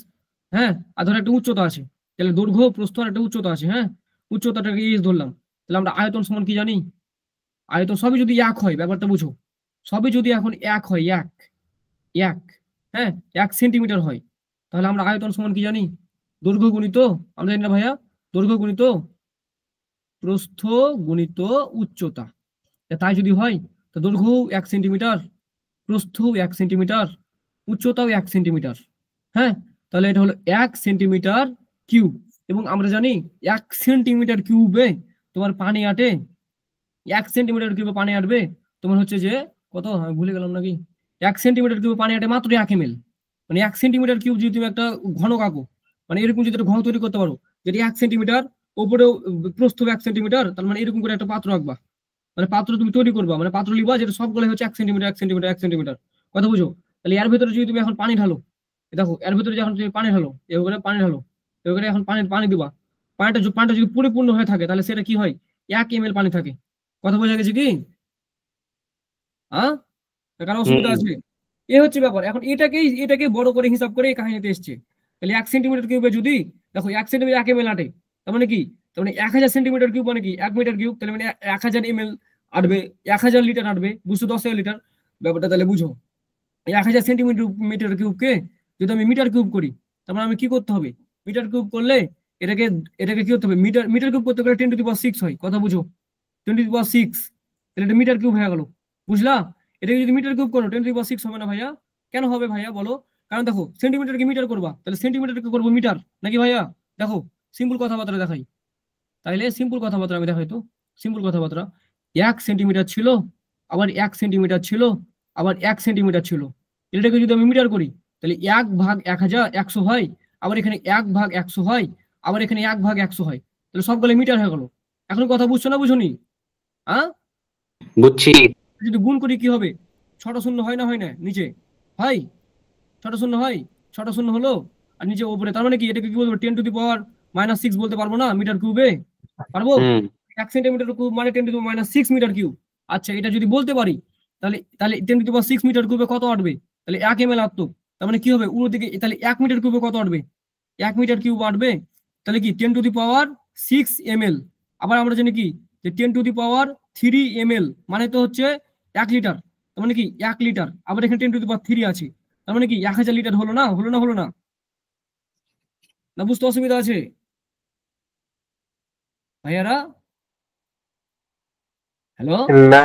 হ্যাঁ, আর ধর একটা উচ্চতা আছে, তাহলে দৈর্ঘ্য প্রস্থ আর একটা উচ্চতা আছে। হ্যাঁ, উচ্চতাটাকে এস ধরলাম, তাহলে আমরা আয়তন সমান কি জানি, আয়তন সবই যদি এক হয়, ব্যাপারটা বুঝো, সবই যদি এখন এক হয়, এক এক হ্যাঁ, 1 সেন্টিমিটার হয়, তাহলে আমরা আয়তন সমান কি জানি, দৈর্ঘ্য গুণিত, আমরা জানি না ভাইয়া, দৈর্ঘ্য গুণিত প্রস্থ গুণিত উচ্চতা। তাই যদি হয়, তো দৈর্ঘ্য 1 সেন্টিমিটার, প্রস্থ 1 সেন্টিমিটার, উচ্চতাও 1 সেন্টিমিটার। হ্যাঁ, তাহলে এটা হলো 1 সেন্টিমিটার কিউব। এবং আমরা জানি 1 সেন্টিমিটার কিউবে তোমার পানি আটে, 1 সেন্টিমিটার কিউবে পানি আটবে তোমার হচ্ছে যে কত, আমি ভুলে গেলাম নাকি, 1 সেন্টিমিটার কিউবে পানি আটে মাত্র 1 ml। মানে 1 সেন্টিমিটার কিউব যদি তুমি একটা ঘনক আঁকো, মানে এরকম যদি একটা ঘন তৈরি করতে পারো, যেটি 1 সেন্টিমিটার, ওপরেও প্রস্থ 1 সেন্টিমিটার, তার মানে এরকম করে একটা পাত্র আঁকবা, মানে পাত্র তুমি তৈরি করবা, মানে পাত্র লিবা যেটা সবগুলো হচ্ছে 1 সেন্টিমিটার 1 সেন্টিমিটার 1 সেন্টিমিটার। কথা বুঝো? তাহলে এর ভিতরে যদি তুমি এখন পানি ঢালো, দেখো এর ভিতরে যখন তুমি পানি ঢালো, এভাবে পানি ঢালো, এভাবে এখন পানি পানি দিবা, পানিটা যদি পরিপূর্ণ হয়ে থাকে, তাহলে সেটা কি হয়, 1 ml পানি থাকে। কথা বোঝা গেছে কি? হ্যাঁ, কারো অসুবিধা হুম। আছে? এ হচ্ছে ব্যাপার। এখন এটাকে বড় করে হিসাব করে এই কাহিনীতে এসছে। তাহলে 1 সেন্টিমিটার কিউবে যদি, দেখো 1 সেন্টিমিটার 1 ml আটে, তার মানে কি, তার মানে 1000 সেন্টিমিটার কিউব মানে কি 1 মিটার কিউব, তাহলে মানে 1000 ml আটবে, 1000 লিটার আটবে, বুঝছো, 10,000 লিটার ব্যাপারটা। তাহলে বুঝো, 1000 সেন্টিমিটার কিউবকে যদি আমি মিটার কিউব করি, তার মানে আমি কি করতে হবে, মিটার কিউব করলে এটাকে, এটাকে কি করতে হবে, মিটার মিটার কিউব করতে গেলে 10⁶ হয়। কথা বুঝো, 10⁶, তাহলে এটা মিটার কিউব হয়ে গেল, বুঝলা? এটাকে যদি মিটার কিউব করো 10⁶ হবে না ভাইয়া? কেন হবে ভাইয়া বলো? কারণ দেখো সেন্টিমিটারকে মিটার করবা, তাহলে সেন্টিমিটারকে করবো মিটার নাকি ভাইয়া? দেখো সিম্পল কথাবার্তা দেখাই, তাইলে সিম্পল কথাবার্তা আমি দেখাই তো। সিম্পল কথাবার্তা, 1 সেন্টিমিটার ছিল, আবার 1 সেন্টিমিটার ছিল, আবার 1 সেন্টিমিটার ছিল। এটাকে যদি আমি মিটার করি তাহলে 1/1000 হয়, আবার এখানে 1/100 হয়, আবার এখানে 1/100 হয়, তাহলে সবগুলো মিটার হয়ে গেল। এখন কথা বুঝছো না বুঝুনি? হ্যাঁ, বুঝছি। যদি গুণ করি কি হবে? 6টা শূন্য হয় না, হয় না নিচে? হয়, 6টা শূন্য হয়, 6টা শূন্য হলো, আর নিচে ওপরে, তার মানে কি এটাকে কি বলবো? 10⁻⁻6 বলতে পারবো না মিটার কিউবে? পারবো? 1 সেন্টিমিটার কিউব মানে 10⁻⁶ মিটার কিউব। আচ্ছা, এটা যদি বলতে পারি তাহলে তাহলে 10⁻⁶ মিটার কিউবে কত আসবে? তাহলে 1 ml আসতো, তার মানে কি হবে উড়ো দিকে, তাহলে 1 মিটার কিউবে কত আসবে? 1 মিটার কিউব আসবে, তাহলে কি 10⁻⁶ ml। আবার আমরা জানি কি যে 10⁻³ ml মানে তো হচ্ছে 1 লিটার, তার মানে কি 1 লিটার, আবার এখানে 10⁻³ আছে, তার মানে কি 1000 লিটার হলো না? হলো না? হলো না? না বুঝতে অসুবিধা আছে ভাইয়ারা? হ্যালো, না,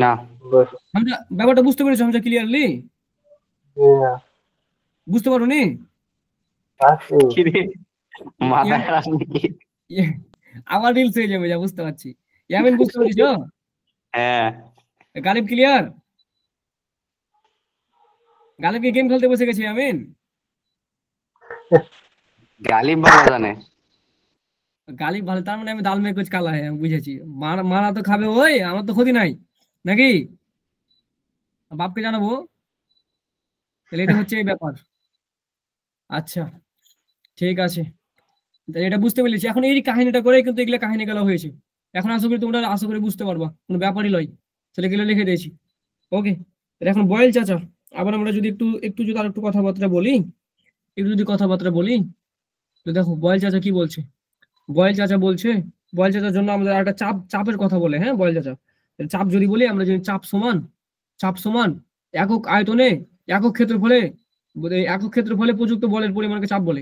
না। বস, আমরা ব্যাপারটা বুঝতে পেরেছো আমরা ক্লিয়ারলি? না, বুঝতে পারো নি? আছে। কি রে, মাথা খারাপ নাকি? আবার রিলস হয়ে যাবে, যা বুঝতে পারছি। ইয়ামিন বুঝতে পেরেছো? হ্যাঁ। গালিব ক্লিয়ার? গালিবকে গেম খেলতে বসে গেছে ইয়ামিন। গালিব ভালো জানে। গালিব ভালো, তার মানে আমি দাল মে কুছ কালা হ্যাঁ, আমি বুঝেছি। মারা মারা তো খাবে ওই, আমার তো ক্ষতি নাই নাকি? বাপকে জানাবো, তাহলে এটা হচ্ছে এই ব্যাপার। আচ্ছা, ঠিক আছে, তাহলে এটা বুঝতে পেরেছি। এখন এই কাহিনীটা করে কিন্তু এগুলো কাহিনী গেলা হয়েছে। এখন আশা করি তোমরা আশা করি বুঝতে পারবা, কোনো ব্যাপারই লয়। তাহলে এগুলো লিখে দিয়েছি। ওকে, এখন বয়েল চাচা, আবার আমরা যদি একটু একটু যদি আর একটু কথাবার্তা বলি, একটু যদি কথাবার্তা বলি, তো দেখো বয়েল চাচা কি বলছে। বয়েল চাচা বলছে, বয়েল চাচার জন্য আমাদের একটা চাপের কথা বলে, হ্যাঁ বয়েল চাচা। তাহলে চাপ যদি বলি আমরা যদি চাপ সমান একক আয়তনে একক ক্ষেত্রফলে, একক ক্ষেত্রফলে প্রযুক্ত বলের পরিমাণকে চাপ বলে।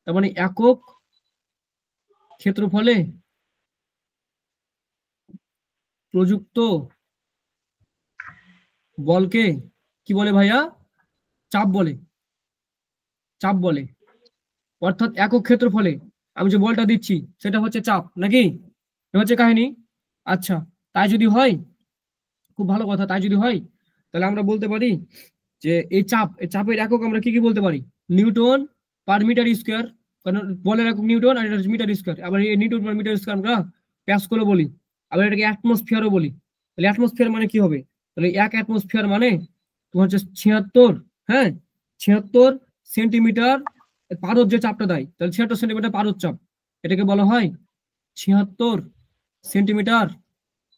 তার মানে একক ক্ষেত্রফলে প্রযুক্ত বলকে কি বলে ভাইয়া? চাপ বলে। চাপ বলে, অর্থাৎ একক ক্ষেত্রফলে আমি যে বলটা দিচ্ছি সেটা হচ্ছে চাপ নাকি? এ হচ্ছে কাহিনী। আচ্ছা, তাই যদি হয়, খুব ভালো কথা, তাই যদি হয় তাহলে আমরা বলতে পারি যে এই চাপের একক আমরা কি কি বলতে পারি? নিউটন পার মিটার স্কোয়ার, কারণ বলের একক নিউটন আর এটা মিটার স্কোয়ার। আবার এই নিউটন পার মিটার স্কোয়ার আমরা প্যাসকেলও বলি, আবার এটাকে অ্যাটমসফিয়ারও বলি। তাহলে অ্যাটমসফিয়ার মানে কি হবে? তাহলে 1 অ্যাটমসফিয়ার মানে তোমার হচ্ছে 76, হ্যাঁ 76 সেন্টিমিটার পারদ যে চাপটা দেয়, তাহলে 76 সেন্টিমিটার পারদ চাপ, এটাকে বলা হয় 76 সেন্টিমিটার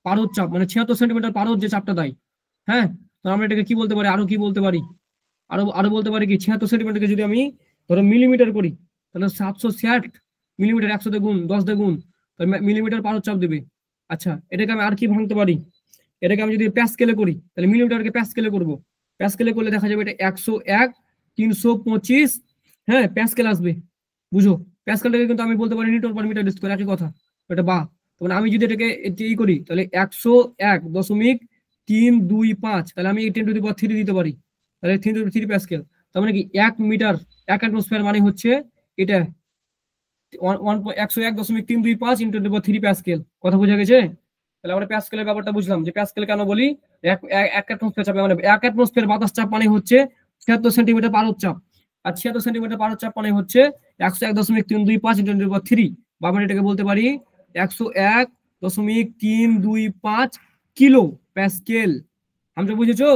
পারদ চাপ, মানে 76 সেন্টিমিটার পারদ যে চাপটা দেয়। হ্যাঁ, তো আমরা এটাকে কি বলতে পারি, আরো কি বলতে পারি? আরো আরো বলতে পারি কি 76 সেন্টিমিটারকে যদি আমি ধরো মিলিমিটার করি, তাহলে 760 মিলিমিটার, 100 দিয়ে গুণ, 10 দিয়ে গুণ, তাহলে মিলিমিটার পারদ চাপ দেবে। আচ্ছা, এটাকে আমি আর কি ভাঙতে পারি? এটাকে আমি যদি প্যাসকেলে করি তাহলে মিলিমিটারকে প্যাসকেলে করবো, প্যাসকেলে করলে দেখা যাবে এটা 101 325, হ্যাঁ প্যাসকেল আসবে। বুঝো, প্যাসকেলটাকে কিন্তু আমি বলতে পারি নিউটন পার মিটার স্কয়ার, একই কথা। এটা বা তখন আমি যদি এটাকে ই করি তাহলে 101.325, তাহলে আমি 10⁻³ দিতে পারি, তাহলে 10⁻³ প্যাসকেল। তার মানে কি 1 মিটার 1 অ্যাটমসফিয়ার মানে হচ্ছে এটা 101.325 × 10⁻³ প্যাসকেল। কথা বোঝা গেছে? তাহলে আমরা প্যাসকেলের ব্যাপারটা বুঝলাম যে প্যাসকেল কেন বলি, এক অ্যাটমসফিয়ার চাপে, মানে 1 অ্যাটমসফিয়ার বাতাস চাপ মানে হচ্ছে 76 সেন্টিমিটার পারদ চাপ, আর 76 সেন্টিমিটার পারদ চাপ মানে হচ্ছে 101.325 × 10⁻³, বা আমরা এটাকে বলতে পারি 101.325 কিলো প্যাসকেল। হামজা বুঝেছো?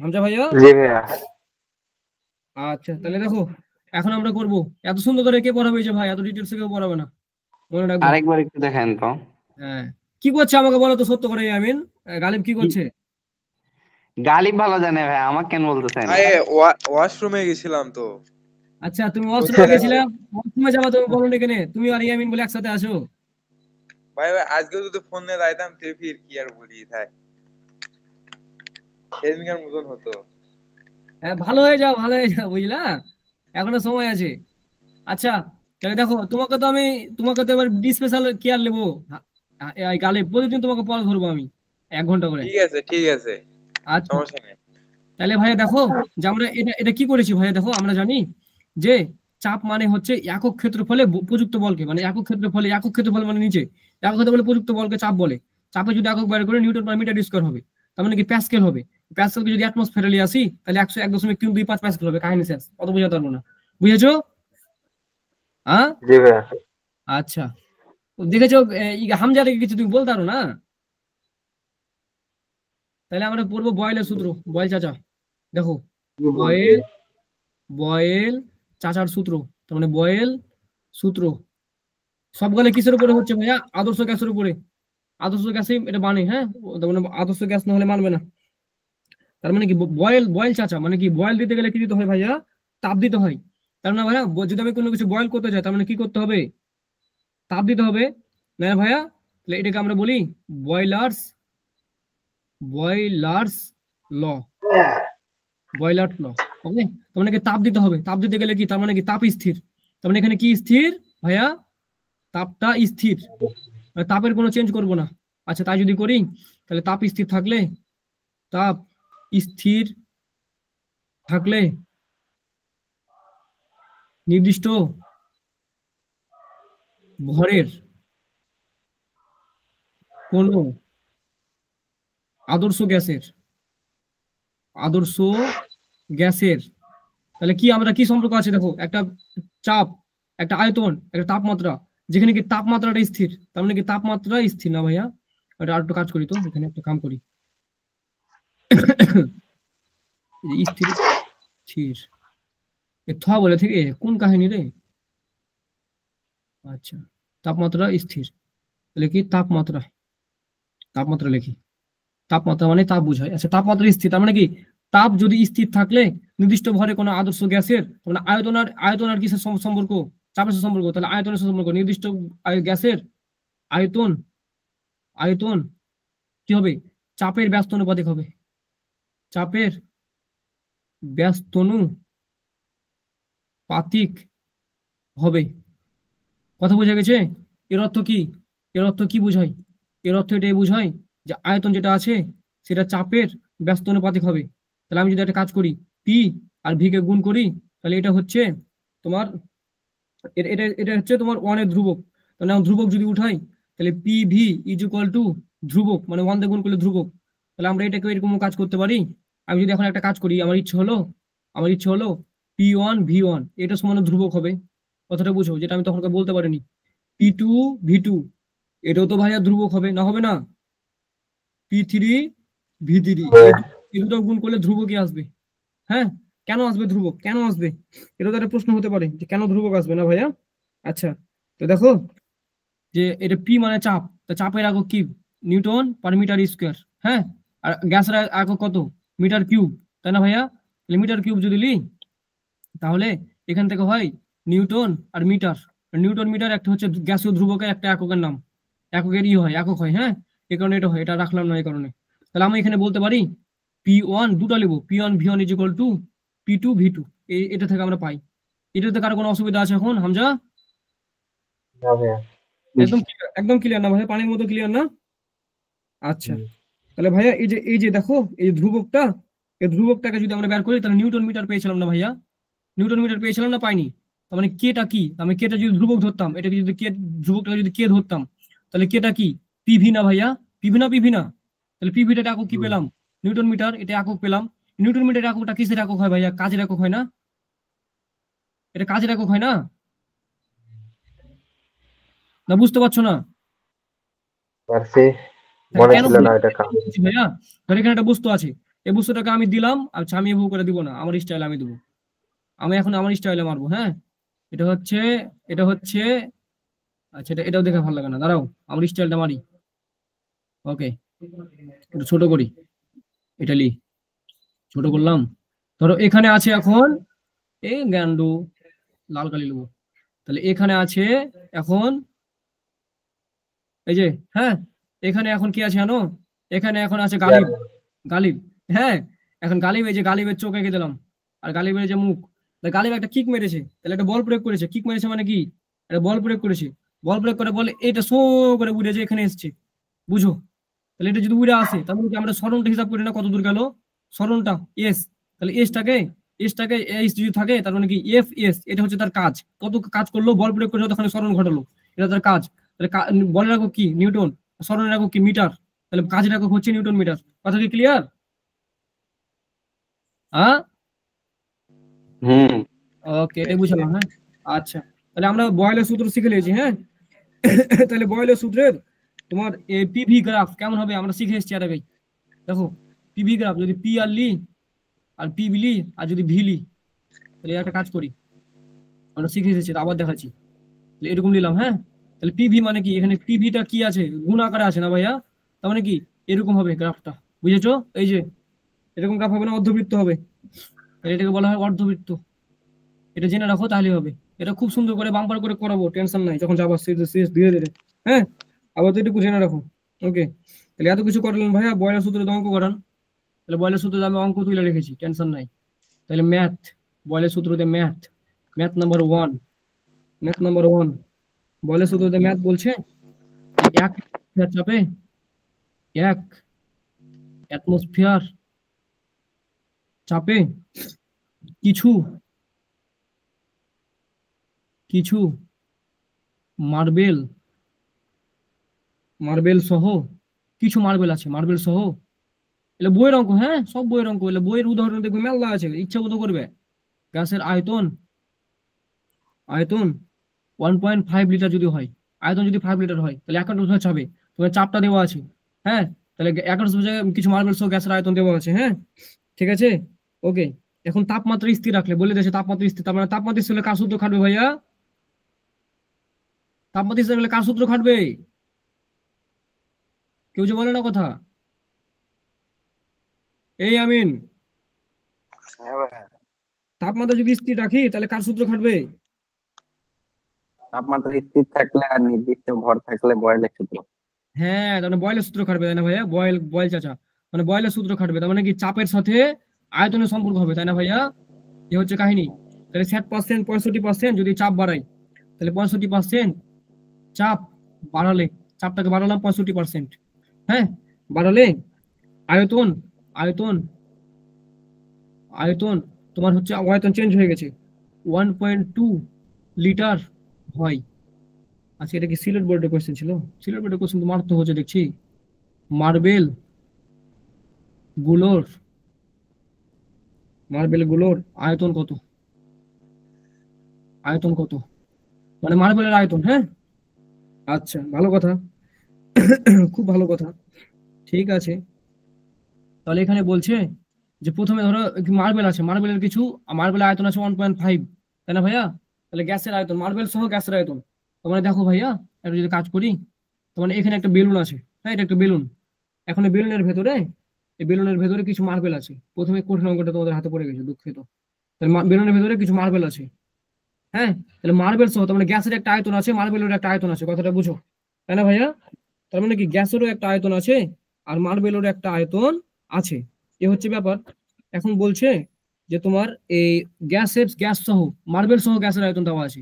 হামজা ভাইয়া? জি ভাইয়া। আচ্ছা, তাহলে দেখো এখন আমরা করব, এত সুন্দর করে কে পড়াবে যে ভাই, এত ডিটেলসে কেউ পড়াবে না, মনে রাখবো। আরেকবার একটু দেখেন তো। হ্যাঁ, কি করছে আমাকে বলো তো সত্য করে ইয়ামিন, গালিব কি করছে? গালিব ভালো জানে ভাই, আমাকে কেন বলতেছেন? আরে ওয়াশরুমে গেছিলাম তো। আচ্ছা, তুমি ওয়াশরুমে গেছিলে, ওয়াশরুমে যাবা তুমি বলো না কেন? তুমি আর ইয়ামিন বলে একসাথে আসো। ভাই ভাই আজকে যদি ফোনে যাইতাম তে ফির কি আর বলি থাক, সেদিনকার মতন হতো। হ্যাঁ, ভালো হয়ে যাও, ভালো হয়ে যাও, বুঝলা, এখনো সময় আছে। আচ্ছা, তাহলে দেখো তোমাকে তো এবার স্পেশাল কেয়ার নেবো। এই গালিব প্রতিদিন তোমাকে পড়া ধরবো আমি 1 ঘন্টা করে। ঠিক আছে আচ্ছা সমস্যা নেই। তাহলে ভাইয়া দেখো যে আমরা এটা এটা কি করেছি ভাইয়া, দেখো আমরা জানি যে চাপ মানে হচ্ছে একক ক্ষেত্রফলে প্রযুক্ত বলকে, মানে একক ক্ষেত্রফল মানে নিচে একক ক্ষেত্রফলে প্রযুক্ত বলকে চাপ বলে। চাপে যদি একক বাইর করে নিউটন পার মিটার স্কয়ার হবে, তার মানে কি প্যাসকেল হবে। প্যাসকেলকে যদি অ্যাটমসফিয়ারে নিয়ে আসি তাহলে 101.325 প্যাসকেল হবে। কাহিনী শেষ, অত বোঝাতে পারবো না। বুঝেছো? হ্যাঁ জি ভাইয়া। আচ্ছা দেখেছো হামজারে কিছু তুমি বলতে পারো না? তাহলে আমরা পড়বো বয়েলের সূত্র। বয়েল চাচা দেখো, বয়েল বয়েল চাচার সূত্র, তার মানে বয়েল সূত্র সবগুলো কিসের উপরে হচ্ছে ভাইয়া? আদর্শ গ্যাসের উপরে। আদর্শ গ্যাসে এটা মানে, হ্যাঁ তার মানে আদর্শ গ্যাস না হলে মানবে না। তার মানে কি বয়েল বয়েল চাচা মানে কি, বয়েল দিতে গেলে কি দিতে হয় ভাইয়া? তাপ দিতে হয়। তার মানে ভাইয়া যদি আমি কোনো কিছু বয়েল করতে চাই তার মানে কি করতে হবে? তাপ দিতে হবে না ভাইয়া? তাহলে এটাকে আমরা বলি বয়লার্স বয়লার্স ল, বয়লার্স ল। ওকে, তার মানে কি তাপ দিতে হবে। তাপ দিতে গেলে কি, তার মানে কি তাপ স্থির। তার মানে এখানে কি স্থির ভাইয়া? তাপটা স্থির, মানে তাপের কোনো চেঞ্জ করব না। আচ্ছা তাই যদি করি তাহলে তাপ স্থির থাকলে, তাপ স্থির থাকলে নির্দিষ্ট ভরের কোন আদর্শ গ্যাসের তাহলে কি আমরা কি সম্পর্ক আছে দেখো, একটা চাপ, একটা আয়তন, একটা তাপমাত্রা, যেখানে কি তাপমাত্রাটা স্থির, তার মানে কি তাপমাত্রা স্থির না ভাইয়া? এটা আর একটু কাজ করি তো, এখানে একটা কাম করি। স্থির স্থির বলে থেকে কোন কাহিনী রে? আচ্ছা তাপমাত্রা স্থির, তাহলে কি তাপমাত্রা লিখি। তাপমাত্রা মানে তাপ বুঝায়। আচ্ছা তাপমাত্রা স্থির তার মানে কি, তাপ যদি স্থির থাকলে নির্দিষ্ট ভরে কোনো আদর্শ গ্যাসের, মানে আয়তন আর কিসের সম্পর্ক? চাপের সাথে সম্পর্ক। তাহলে আয়তনের সাথে সম্পর্ক, নির্দিষ্ট গ্যাসের আয়তন কি হবে? চাপের ব্যস্তানুপাতিক হবে। চাপের ব্যস্তানুপাতিক হবে। কথা বোঝা গেছে? এর অর্থ কি? এর অর্থ কি বুঝায়? এর অর্থ এটাই বুঝায় যে আয়তন যেটা আছে সেটা চাপের ব্যস্তানুপাতিক হবে। তাহলে আমি যদি একটা কাজ করি, পি আর ভি কে গুণ করি, তাহলে এটা হচ্ছে তোমার এটা হচ্ছে তোমার 1 এর ধ্রুবক। তাহলে আমি ধ্রুবক যদি উঠাই তাহলে P V is equal to ধ্রুবক, মানে 1 দিয়ে গুণ করলে ধ্রুবক। তাহলে আমরা এটাকে এরকম কাজ করতে পারি। আমি যদি এখন একটা কাজ করি, আমার ইচ্ছে হলো P1 V1 এটা সমান ধ্রুবক হবে। কথাটা বুঝো, যেটা আমি তখন বলতে পারিনি। P2 V2 এটাও তো ভাইয়া ধ্রুবক হবে, না হবে না? P3 V3 এই দুটো গুণ করলে ধ্রুবকই আসবে। হ্যাঁ কেন আসবে ধ্রুবক, কেন আসবে? এটা তো একটা প্রশ্ন হতে পারে যে কেন ধ্রুবক আসবে না ভাইয়া। আচ্ছা তো দেখো যে এটা পি মানে চাপ, তো চাপের একক কি? Newton per metre square. হ্যাঁ আর গ্যাসের একক কত? মিটার কিউব, তাই না ভাইয়া? তাহলে মিটার কিউব যদি নিই তাহলে এখান থেকে হয় নিউটন আর মিটার। নিউটন মিটার একটা হচ্ছে গ্যাসীয় ধ্রুবকের একটা এককের নাম, একক হয়। হ্যাঁ এই কারণে এটা হয়, এটা রাখলাম না এই কারণে। তাহলে আমি এখানে বলতে পারি P1 দুটো লিখবো, P1 V1 is equal to P2 V2। এটা থেকে আমরা পাই। এটাতে কারো কোনো অসুবিধা আছে এখন হামজা? না ভাইয়া। একদম ক্লিয়ার না ভাইয়া? পানির মতো ক্লিয়ার না? আচ্ছা তাহলে ভাইয়া এই যে দেখো এই ধ্রুবকটা, এই ধ্রুবকটাকে যদি আমরা বের করি তাহলে নিউটন মিটার পেয়েছিলাম না ভাইয়া? নিউটন মিটার পেয়েছিলাম না, পাইনি? তার মানে কেটা কি? আমি কেটা যদি ধ্রুবক ধরতাম, এটাকে যদি কে ধ্রুবকটাকে যদি কে ধরতাম তাহলে কেটা কি? পিভি না ভাইয়া? পিভি না? তাহলে পিভিটা একক কি পেলাম? নিউটন মিটার, এটা একক পেলাম। নিউটন মিটার এককটা কিসের একক হয় ভাইয়া? কাজের একক হয় না? এটা কাজের একক হয় না? না বুঝতে পারছো না? পারছি, তাহলে মনে কেন ছিল না এটা কাম। ভাইয়া ধর এখানে একটা বস্তু আছে, এই বস্তুটাকে আমি দিলাম, আচ্ছা আমি এভাবে করে দিব না, আমার স্টাইল আমি দেবো। আমি এখন আমার স্টাইলে মারবো। হ্যাঁ এটা হচ্ছে আচ্ছা এটাও দেখে ভালো লাগে না, দাঁড়াও আমার স্টাইলটা মারি। ওকে একটু ছোট করি, এটা ছোট করলাম। ধরো এখানে আছে এখন এই গ্যান্ডু লাল কালি নেবো। তাহলে এখানে আছে এখন এই যে, হ্যাঁ এখানে এখন কি আছে জানো? এখানে এখন আছে গালিব। হ্যাঁ এখন গালিব, এই যে গালিবের চোখ এঁকে দিলাম, আর গালিবের যে মুখ। গালিব একটা কিক মেরেছে, তাহলে একটা বল প্রয়োগ করেছে। কিক মেরেছে মানে কি? একটা বল প্রয়োগ করেছে। বল প্রয়োগ করে বলে এটা শো করে উড়ে যে এখানে এসছে, বুঝো? তাহলে এটা যদি উড়ে আসে তাহলে কি আমরা সরণটা হিসাব করি না কত দূর গেল সরণটা এস, তাহলে এসটাকে এস যদি থাকে তার মানে কি এফ এস, এটা হচ্ছে তার কাজ, কত কাজ করলো বল প্রয়োগ করে যতক্ষণ সরণ ঘটালো, এটা তার কাজ। তাহলে বলের একক কি নিউটন, সরণের একক কি মিটার, তাহলে কাজের একক হচ্ছে নিউটন মিটার। কথা কি ক্লিয়ার? হ্যাঁ, হুম। ওকে, এটাই বুঝলাম। হ্যাঁ, আচ্ছা, তাহলে আমরা বয়েলের সূত্র শিখে নিয়েছি। হ্যাঁ, তাহলে বয়েলের সূত্রের তোমার পিভি গ্রাফ কেমন হবে আমরা শিখে এসেছি আর আগেই। দেখো পিভি গ্রাফ যদি পি আর লি আর পি বিলি আর যদি ভিলি, তাহলে একটা কাজ করি, আমরা শিখে এসেছি আবার দেখাচ্ছি। তাহলে এরকম নিলাম। হ্যাঁ, তাহলে পিভি মানে কি, এখানে পিভিটা কি আছে গুণ আকারে আছে না ভাইয়া, তার মানে কি এরকম হবে গ্রাফটা, বুঝেছো? এই যে এরকম গ্রাফ হবে না, অর্ধবৃত্ত হবে, তাহলে এটাকে বলা হয় অর্ধবৃত্ত। এটা জেনে রাখো তাহলে হবে। এটা খুব সুন্দর করে বাম্পার করে করাবো, টেনশন নাই, যখন যাবো ধীরে ধীরে। হ্যাঁ, আবার তো এটুকু জেনে রাখো। ওকে, তাহলে এত কিছু করলেন ভাইয়া, বয়লের সূত্রে অঙ্ক করান। তাহলে বয়লের সূত্রে আমি অঙ্ক তুলে রেখেছি, টেনশন নাই। তাহলে ম্যাথ, বয়লের সূত্রতে math, math number 1, math number 1 বয়লের সূত্রতে ম্যাথ বলছে এক চাপে এক অ্যাটমসফিয়ার চাপে কিছু কিছু মার্বেল মার্বেল সহ, কিছু মার্বেল আছে, মার্বেল সহ, এলে বইয়ের অঙ্ক। হ্যাঁ, সব বইয়ের অঙ্ক, এলে বইয়ের উদাহরণ দেখবে মেলা আছে, ইচ্ছা মতো করবে। গ্যাসের আয়তন আয়তন 1.5 লিটার যদি হয়, আয়তন যদি 5 লিটার হয়, তাহলে 1 চাপে তোমার চাপটা দেওয়া আছে। হ্যাঁ, তাহলে 1 জায়গায় কিছু মার্বেল সহ গ্যাসের আয়তন দেওয়া আছে। হ্যাঁ, ঠিক আছে, ওকে। এখন তাপমাত্রা স্থির রাখলে বলে দিয়েছে তাপমাত্রা স্থির, তার মানে তাপমাত্রা স্থির হলে কার সূত্র খাটবে ভাইয়া? তাপমাত্রা স্থির হলে কার সূত্র খাটবে? কেউ যে বলে না কথা, এই আমিন, হ্যাঁ ভাইয়া, তাপমাত্রা যদি স্থির রাখি তাহলে কার সূত্র খাটবে? তাপমাত্রা স্থির থাকলে আর নির্দিষ্ট ভর থাকলে বয়েলের সূত্র। হ্যাঁ, তার মানে বয়েলের সূত্র খাটবে, তাই না ভাইয়া? বয়েল চাচা, মানে বয়েলের সূত্র খাটবে, তার মানে কি চাপের সাথে আয়তনের সম্পর্ক হবে, তাই না ভাইয়া? এ হচ্ছে কাহিনী। তাহলে 60%, 65% যদি চাপ বাড়াই, তাহলে 65% চাপ বাড়ালে, চাপটাকে বাড়ালাম 65%, হ্যাঁ, বাড়ালে আয়তন আয়তন আয়তন তোমার হচ্ছে আয়তন চেঞ্জ হয়ে গেছে, 1.2 লিটার হয়। আচ্ছা, এটা কি সিলেট বোর্ডের কোশ্চেন ছিল? সিলেট বোর্ডের কোশ্চেন তো মারাত্মক হচ্ছে দেখছি। মার্বেল গুলোর মার্বেল গুলোর আয়তন কত? আয়তন কত মানে মার্বেলের আয়তন। হ্যাঁ, আচ্ছা, ভালো কথা, খুব ভালো কথা, ঠিক আছে। তাহলে এখানে বলছে যে প্রথমে ধরো মার্বেল আছে, মার্বেলের কিছু মার্বেলের আয়তন আছে 1.5, তাই না ভাইয়া? তাহলে গ্যাসের আয়তন, মার্বেল সহ গ্যাসের আয়তন, তার মানে দেখো ভাইয়া, একটু যদি কাজ করি, তার মানে এখানে একটা বেলুন আছে। হ্যাঁ, এটা একটা বেলুন, এখন এই বেলুনের ভেতরে কিছু মার্বেল আছে। প্রথমে কঠিন অঙ্কটা তোমাদের হাতে পড়ে গেছে, দুঃখিত। তাহলে বেলুনের ভেতরে কিছু মার্বেল আছে। হ্যাঁ, তাহলে মার্বেল সহ তার মানে গ্যাসের একটা আয়তন আছে, মার্বেলের একটা আয়তন আছে, কথাটা বুঝো, তাই না ভাইয়া? তার মানে কি গ্যাসেরও একটা আয়তন আছে আর মার্বেলেরও একটা আয়তন আছে, এ হচ্ছে ব্যাপার। এখন বলছে যে তোমার এই গ্যাস সহ মার্বেল সহ গ্যাসের আয়তন দেওয়া আছে,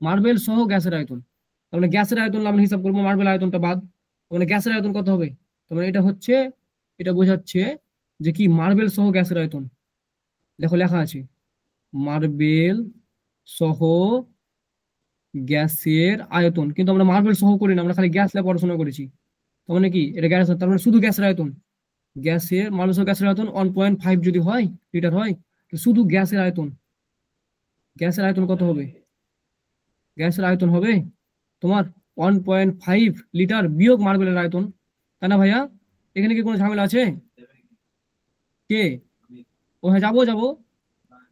মার্বেল সহ গ্যাসের আয়তন, তার মানে গ্যাসের আয়তন আমরা হিসাব করবো, মার্বেল আয়তনটা বাদ, তার মানে গ্যাসের আয়তন কত হবে? তার মানে এটা বোঝাচ্ছে যে কি মার্বেল সহ গ্যাসের আয়তন। দেখো লেখা আছে মার্বেল সহ গ্যাসের আয়তন, কিন্তু আমরা মার্বেল সহ করি না, আমরা খালি গ্যাস নিয়ে পড়াশোনা করেছি। তার মানে কি এটা গ্যাস, তার মানে শুধু গ্যাসের আয়তন, মার্বেল সহ গ্যাসের আয়তন 1.5 যদি হয় লিটার হয়, তো শুধু গ্যাসের আয়তন কত হবে? গ্যাসের আয়তন হবে তোমার 1.5 লিটার বিয়োগ মার্বেলের আয়তন, তাই না ভাইয়া? এখানে কি কোনো ঝামেলা আছে? কে? ও হ্যাঁ, যাবো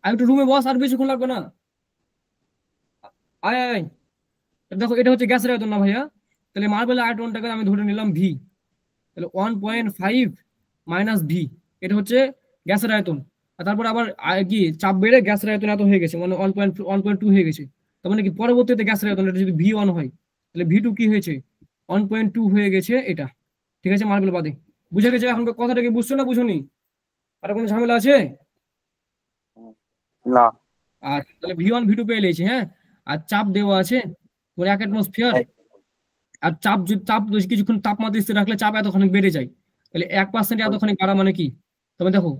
আর একটু রুমে বস, আর বেশিক্ষণ লাগবে না, আয় আয় আয়। দেখো এটা হচ্ছে গ্যাসের আয়তন না ভাইয়া? তাহলে মার্বেলের আয়তনটাকে আমি ধরে নিলাম ভি, তাহলে 1.5 মাইনাস ভি, এটা হচ্ছে গ্যাসের আয়তন। আর তারপর আবার কি চাপ বেড়ে গ্যাসের আয়তন এত হয়ে গেছে, মানে 1.2 হয়ে গেছে, তার মানে কি পরবর্তীতে গ্যাসের আয়তন এটা যদি V1 হয়, তাহলে V2 কি হয়েছে 1.2 হয়ে গেছে এটা, ঠিক আছে, মার্বেল বাদে। বুঝে গেছে এখন কথাটা? কি বুঝছো না বুঝোনি? আর কোনো ঝামেলা আছে? না। আর তাহলে V1 V2 পেয়ে লেছি। হ্যাঁ, আর চাপ দেওয়া আছে 1 অ্যাটমসফিয়ার আর চাপ যদি কিছুক্ষণ তাপমাত্রা স্থির রাখলে চাপ এতখানি বেড়ে যায়, তাহলে 1% এতখানি বাড়া মানে কি? তবে দেখো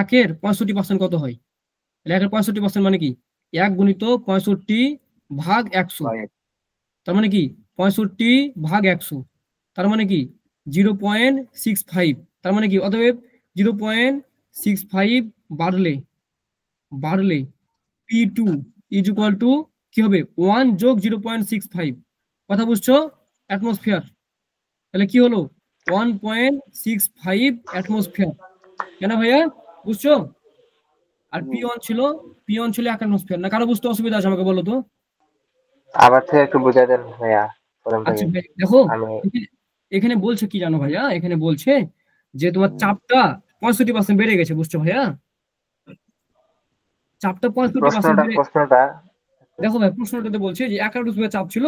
একের 65% কত হয়? তাহলে একের 65% মানে কি? 1 গুণিত 65 ভাগ 100, তার মানে কি 65 ভাগ 100, তার মানে কি 0.65, তার মানে কি অতএব 0.65 বাড়লে P2 ইজ ইকুয়াল টু কি হবে 1 যোগ 0.65, কথা বুঝছো? অ্যাটমসফিয়ার। তাহলে কি হলো 1.65 অ্যাটমসফিয়ার, কেন ভাইয়া বুঝছো? আর P1 ছিল 1 অ্যাটমসফিয়ার। না কারো বুঝতে অসুবিধা আছে আমাকে বলো তো? আবার থেকে একটু বুঝাই দেন ভাইয়া প্রথম আচ্ছা থেকে। ভাই দেখো আমি এখানে বলছে কি জানো ভাইয়া, এখানে বলছে যে তোমার চাপটা 65% বেড়ে গেছে, বুঝছো ভাইয়া? চাপটা 65% বেড়ে, প্রশ্নটা দেখো ভাই প্রশ্নটাতে বলছে যে 1 অ্যাটমসফিয়ার চাপ ছিল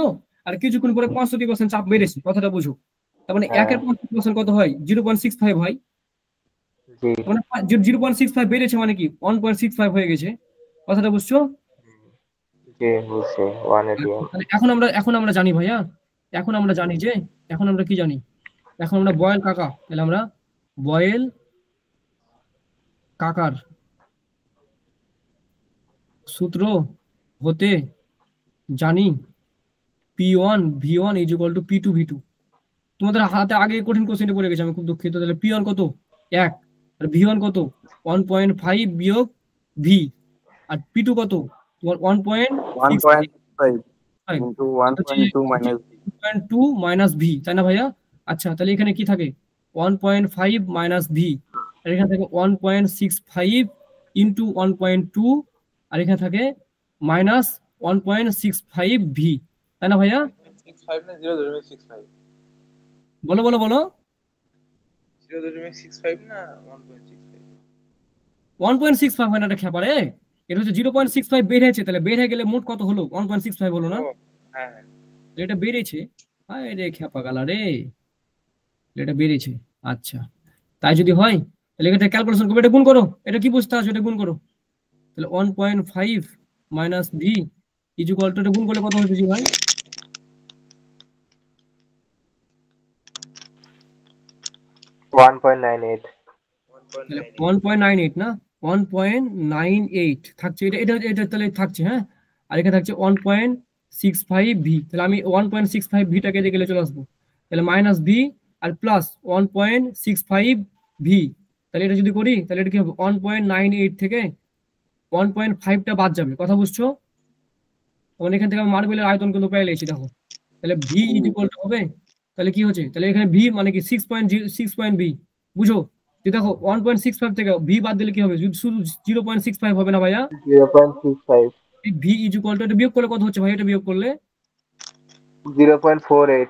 আর কিছুক্ষণ পরে 65% চাপ বেড়েছে, কথাটা বুঝো। তার মানে হ্যাঁ, 1 এর 65% কত হয়? 0.65 হয়। জি মানে 0.65 বেড়েছে মানে কি 1.65 হয়ে গেছে, কথাটা বুঝছো? জি বুঝছি 180। আচ্ছা, তাহলে এখন আমরা জানি ভাইয়া, এখন আমরা জানি যে এখন আমরা কি জানি, এখন আমরা বয়েল কাকা, তাহলে আমরা বয়েল কাকার সূত্র হতে জানি P1 V1 is equal to P2 V2। তোমাদের হাতে আগে কঠিন কোশ্চেনটা পড়ে গেছে, আমি খুব দুঃখিত। তাহলে P1 কত? 1, আর V1 কত? 1.5 বিয়োগ V, আর P2 কত? তোমার 1.65 1.5 into 1.2 minus 2 মাইনাস ভি, তাই না ভাইয়া? আচ্ছা তাহলে এখানে কি থাকে 1.5 মাইনাস ভি, আর এখানে থাকে 1.65 ইন্টু 1.2, আর এখানে থাকে মাইনাস 1.65 ভি, তাই না ভাইয়া? 65 না 0.65? বলো বলো বলো। 0.65 না 1.65? 1.65 হয় না, এটা খেপারে। এটা হচ্ছে 0.65 বের হয়েছে, তাহলে বের হয়ে গেলে মোট কত হলো? 1.65 হলো না? ও হ্যাঁ হ্যাঁ। এটা বেড়েছে। হায় রে খেপা গালা রে, এটা বেড়েছে। আচ্ছা তাই যদি হয় তাহলে এটা ক্যালকুলেশন করবে, এটা গুণ করো, এটা কি বুঝতে আছে, এটা গুণ করো। তাহলে 1.5 minus V is equal to, এটা গুণ করলে কত হচ্ছে জি ভাই? 1.98। তাহলে 1.98 1.98 না, 1.98 থাকছে, এটা এটা এটা তাহলে থাকছে, হ্যাঁ। আর এখানে থাকছে 1.65 ভি, তাহলে আমি 1.65 ভিটাকে দিয়ে গেলে চলে আসবো, তাহলে মাইনাস ভি আর প্লাস 1.65 ভি, তাহলে এটা যদি করি তাহলে এটা কি হবে 1.98 থেকে 1.5টা বাদ যাবে, কথা বুঝছো? তখন এখান থেকে আমি মার্বেলের আয়তন কিন্তু পেয়ে লেছি, দেখো। তাহলে ভি ইজ ইকুয়াল টু হবে, তাহলে কি হচ্ছে, তাহলে এখানে ভি মানে কি 6.0 ভি, বুঝো? যে দেখো 1.65 থেকে ভি বাদ দিলে কি হবে, শুধু 0.65 হবে না ভাইয়া? 0.65। ভি ইজ ইকুয়াল টু, এটা বিয়োগ করলে কত হচ্ছে ভাই? এটা বিয়োগ করলে 0.48।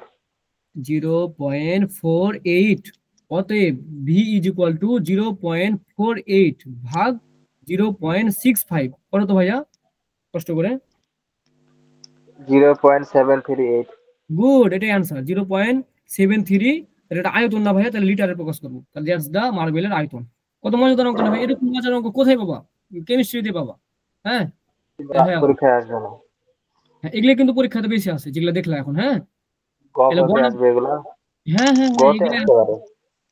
0.48, অতএব ভি ইজ ইকুয়াল টু 0.48 ভাগ 0.65, করো তো ভাইয়া কষ্ট করে। 0.738। গুড, এটাই অ্যান্সার 0.73। এটা আয়তন না ভাইয়া, তাহলে লিটারে প্রকাশ করবো, তাহলে দ্যাটস দা মার্বেলের আয়তন। কত মজাদার অঙ্ক না ভাই? এরকম মজার অঙ্ক কোথায় পাবা? কেমিস্ট্রিতে পাবা, হ্যাঁ। হ্যাঁ পরীক্ষায় আসবে না। হ্যাঁ, এগুলো কিন্তু পরীক্ষাতে বেশি আছে যেগুলো দেখলা এখন, হ্যাঁ। তাহলে গতে আসবে এগুলা। হ্যাঁ হ্যাঁ হ্যাঁ, গতে আসতে পারে।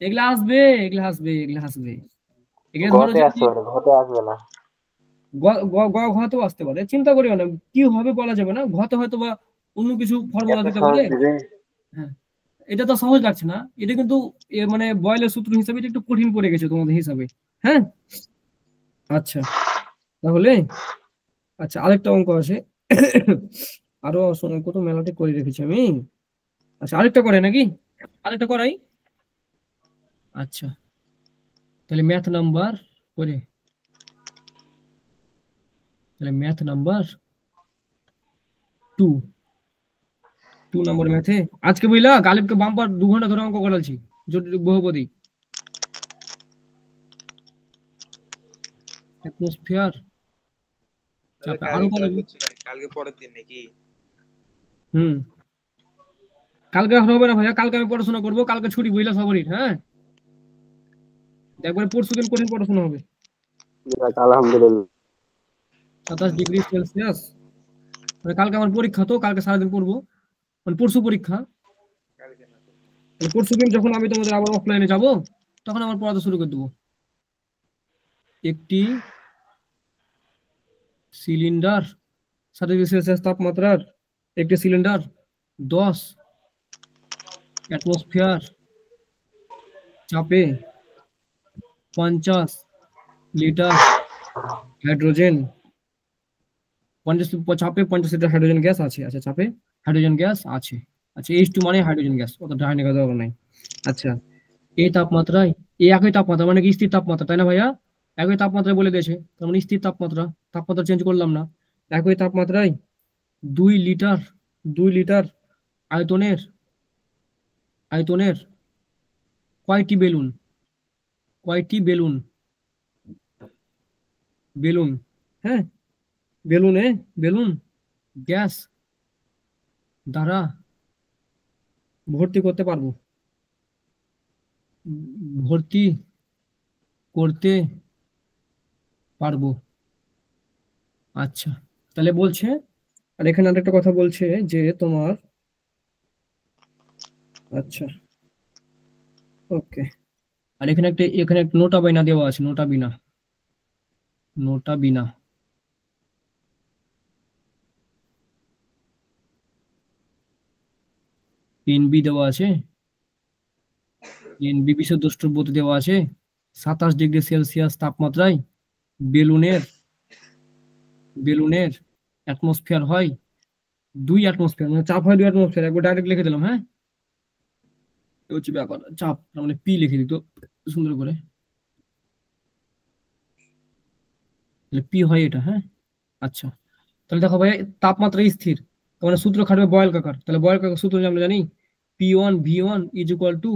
এগুলো আসবে, এগুলো আসবে, এগুলো আসবে। এগুলো ধরো গতে যে আসতে পারে, ঘতে আসবে না। ঘতেও আসতে পারে, চিন্তা করিও না, কি হবে বলা যাবে না। ঘতে হয়তো বা অন্য কিছু ফর্মুলা এত দিতে সহজ পারে। দিবে। হ্যাঁ, এটা তো সহজ লাগছে না, এটা কিন্তু মানে বয়েলের সূত্র হিসাবে এটা একটু কঠিন পড়ে গেছে তোমাদের হিসাবে, হ্যাঁ। আচ্ছা তাহলে আচ্ছা আরেকটা অঙ্ক আছে আরো অঙ্ক তো মেলাতে করে রেখেছি আমি। আচ্ছা আরেকটা করে নাকি, আরেকটা করাই। আচ্ছা তাহলে ম্যাথ নাম্বার করে, তাহলে ম্যাথ নাম্বার 2 নম্বর ম্যাথে আজকে বুঝলা গালিবকে বাম্পার 2 ঘন্টা ধরে অঙ্ক করাচ্ছি, বহুপদী অ্যাটমসফিয়ার তাহলে চাপে আরো কালকে করাবো। করছি না, কালকে পরের দিন নাকি? হুম, কালকে আর হবে না ভাইয়া, কালকে আমি পড়াশোনা করবো, কালকে ছুটি বুঝলা সবারই, হ্যাঁ। একবারে পরশু দিন কঠিন পড়াশোনা হবে, যাক, আলহামদুলিল্লাহ। 27 ডিগ্রি সেলসিয়াস। মানে কালকে আমার পরীক্ষা, তো কালকে সারাদিন পড়বো। মানে পরশু পরীক্ষা, কালকে না। তাহলে পরশু দিন যখন আমি তোমাদের আবার অফলাইনে যাব তখন আমার পড়াতে শুরু করে দেবো। একটি সিলিন্ডার 60°C তাপমাত্রার একটি সিলিন্ডার 10 অ্যাটমসফিয়ার চাপে 50 লিটার হাইড্রোজেন 50 চাপে 50 লিটার হাইড্রোজেন গ্যাস আছে। আচ্ছা, চাপে হাইড্রোজেন গ্যাস আছে। আচ্ছা, H2 মানে হাইড্রোজেন গ্যাস, অত ডাইনিকা দরকার নাই। আচ্ছা, এই তাপমাত্রায়, এই একই তাপমাত্রা মানে কি স্থির তাপমাত্রা, তাই না ভাইয়া? একই তাপমাত্রায় বলে দিয়েছে, তার মানে স্থির তাপমাত্রা, তাপমাত্রা চেঞ্জ করলাম না। একই তাপমাত্রায় 2 লিটার আয়তনের আয়তনের কয়টি বেলুন, কয়টি বেলুন, বেলুন, হ্যাঁ, বেলুন গ্যাস দ্বারা ভর্তি করতে পারবো, ভর্তি করতে পারবো। আচ্ছা, তাহলে বলছে, আর এখানে আরেকটা কথা বলছে যে তোমার, আচ্ছা ওকে, আর এখানে একটা নোটা বাইনা দেওয়া আছে, নোটা বিনা এনবি দেওয়া আছে, এনবি বিশুদ্ধ দ্রষ্টব্যতে দেওয়া আছে 27°C তাপমাত্রায় বেলুনের অ্যাটমসফিয়ার হয় 2 অ্যাটমসফিয়ার, মানে চাপ হয় 2 অ্যাটমসফিয়ার। একবার ডাইরেক্ট লিখে দিলাম, হ্যাঁ, এই হচ্ছে ব্যাপার। চাপ মানে পি লিখে দিত সুন্দর করে, পি হয় এটা, হ্যাঁ। আচ্ছা, তাহলে দেখো ভাই, তাপমাত্রা স্থির, তার মানে সূত্র খাটবে বয়েল কাকার। তাহলে বয়েল কাকার সূত্র আমরা জানি, P1 V1 is equal to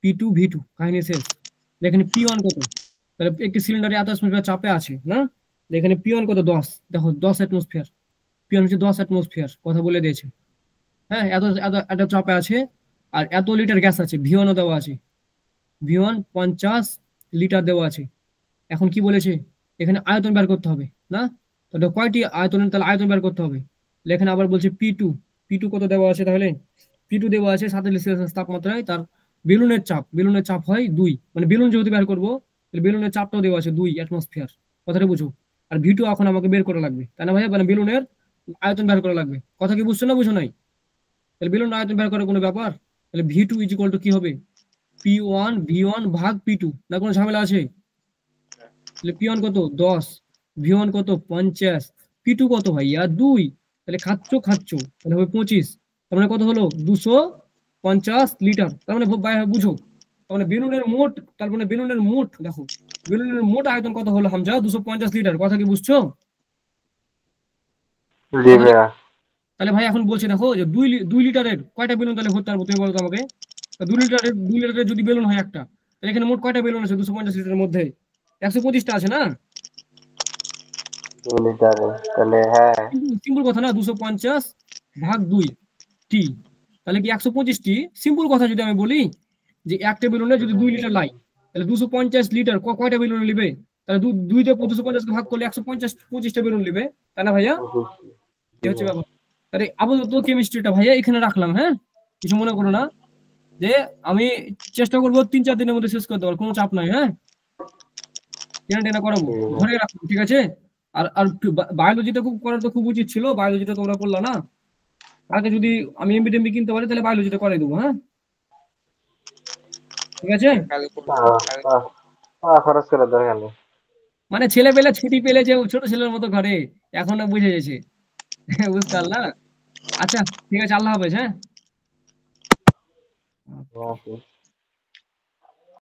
P2 V2, কাহিনী শেষ। এখানে P1 কত, তাহলে একটি সিলিন্ডারে এত অ্যাটমসফিয়ার চাপে আছে না, এখানে P1 কত 10, দেখো 10 অ্যাটমসফিয়ার, P1 হচ্ছে 10 অ্যাটমসফিয়ার, কথা বলে দিয়েছে, হ্যাঁ। এত এত এত চাপে আছে, আর এত লিটার গ্যাস আছে, V1 ও দেওয়া আছে, V1 50 লিটার দেওয়া আছে। এখন কি বলেছে, এখানে আয়তন বের করতে হবে না, তাহলে কয়টি আয়তন, তাহলে আয়তন বের করতে হবে। এখানে আবার বলছে P2 কত দেওয়া আছে, তাহলে P2 দেওয়া আছে 47°C তাপমাত্রায়, তার বেলুনের চাপ হয় 2, মানে বেলুন যেহেতু বের করবো তাহলে বেলুনের চাপটাও দেওয়া আছে 2 অ্যাটমসফিয়ার, কথাটা বুঝো। আর V2 এখন আমাকে বের করা লাগবে, তাই না ভাইয়া? মানে বেলুনের আয়তন বের করা লাগবে, কথা কি বুঝছো না বুঝো নাই? তাহলে বেলুনের আয়তন বের করার কোনো ব্যাপার, তাহলে V2 ইজ ইকুয়াল টু কি হবে, P1 V1 ভাগ P2, না কোনো ঝামেলা আছে? তাহলে P1 কত 10, V1 কত 50, P2 কত ভাইয়া 2, তাহলে খাচ্ছো তাহলে হবে 25, তার মানে কত হলো 250 লিটার। তার মানে বুঝো, তার মানে বেলুনের মোট, তার মানে বেলুনের মোট, দেখো বেলুনের মোট আয়তন কত হলো হামজা, 250 লিটার, কথা কি বুঝছো? জি ভাইয়া। তাহলে ভাই এখন বলছে দেখো যে 2 লিটারের কয়টা বেলুন তাহলে ভরতে পারবো, তুমি বলো তো আমাকে। 2 লিটারের যদি বেলুন হয় একটা, তাহলে এখানে মোট কয়টা বেলুন আছে 250 লিটারের মধ্যে? 125টা আছে না? 2 লিটারে, তাহলে হ্যাঁ সিম্পল কথা না, 250 ভাগ 2 টি, তাহলে কি 125টি। সিম্পল কথা যদি আমি বলি যে একটা বেলুনে যদি 2 লিটার লাই, তাহলে 250 লিটার কয়টা বেলুন নিবে, তাহলে 2 দিয়ে 250 কে ভাগ করলে 125টা বেলুন নিবে, তাই না ভাইয়া? এই হচ্ছে ব্যাপার। তাহলে আপাতত কেমিস্ট্রিটা ভাইয়া এখানে রাখলাম, হ্যাঁ, কিছু মনে করো না, যে আমি চেষ্টা করবো 3-4 দিনের মধ্যে শেষ করতে পারবো, কোনো চাপ নাই, হ্যাঁ, টেনা করাবো, ঘরে রাখবো, ঠিক আছে? আর আর বায়োলজিটা করার তো খুব উচিত ছিল, বায়োলজিটা তোমরা করলা না। আগে যদি আমি এমবি কিনতে পারি তাহলে বায়োলজিটা করাই দেবো, হ্যাঁ, ঠিক আছে? খরচ করার দরকার নেই। মানে ছেলে পেলে ছুটি পেলে যে ছোট ছেলের মতো ঘরে, এখনো বুঝে গেছে, বুঝতে পারলা? আচ্ছা ঠিক আছে, আল্লাহ হাফেজ, হ্যাঁ। ওকে।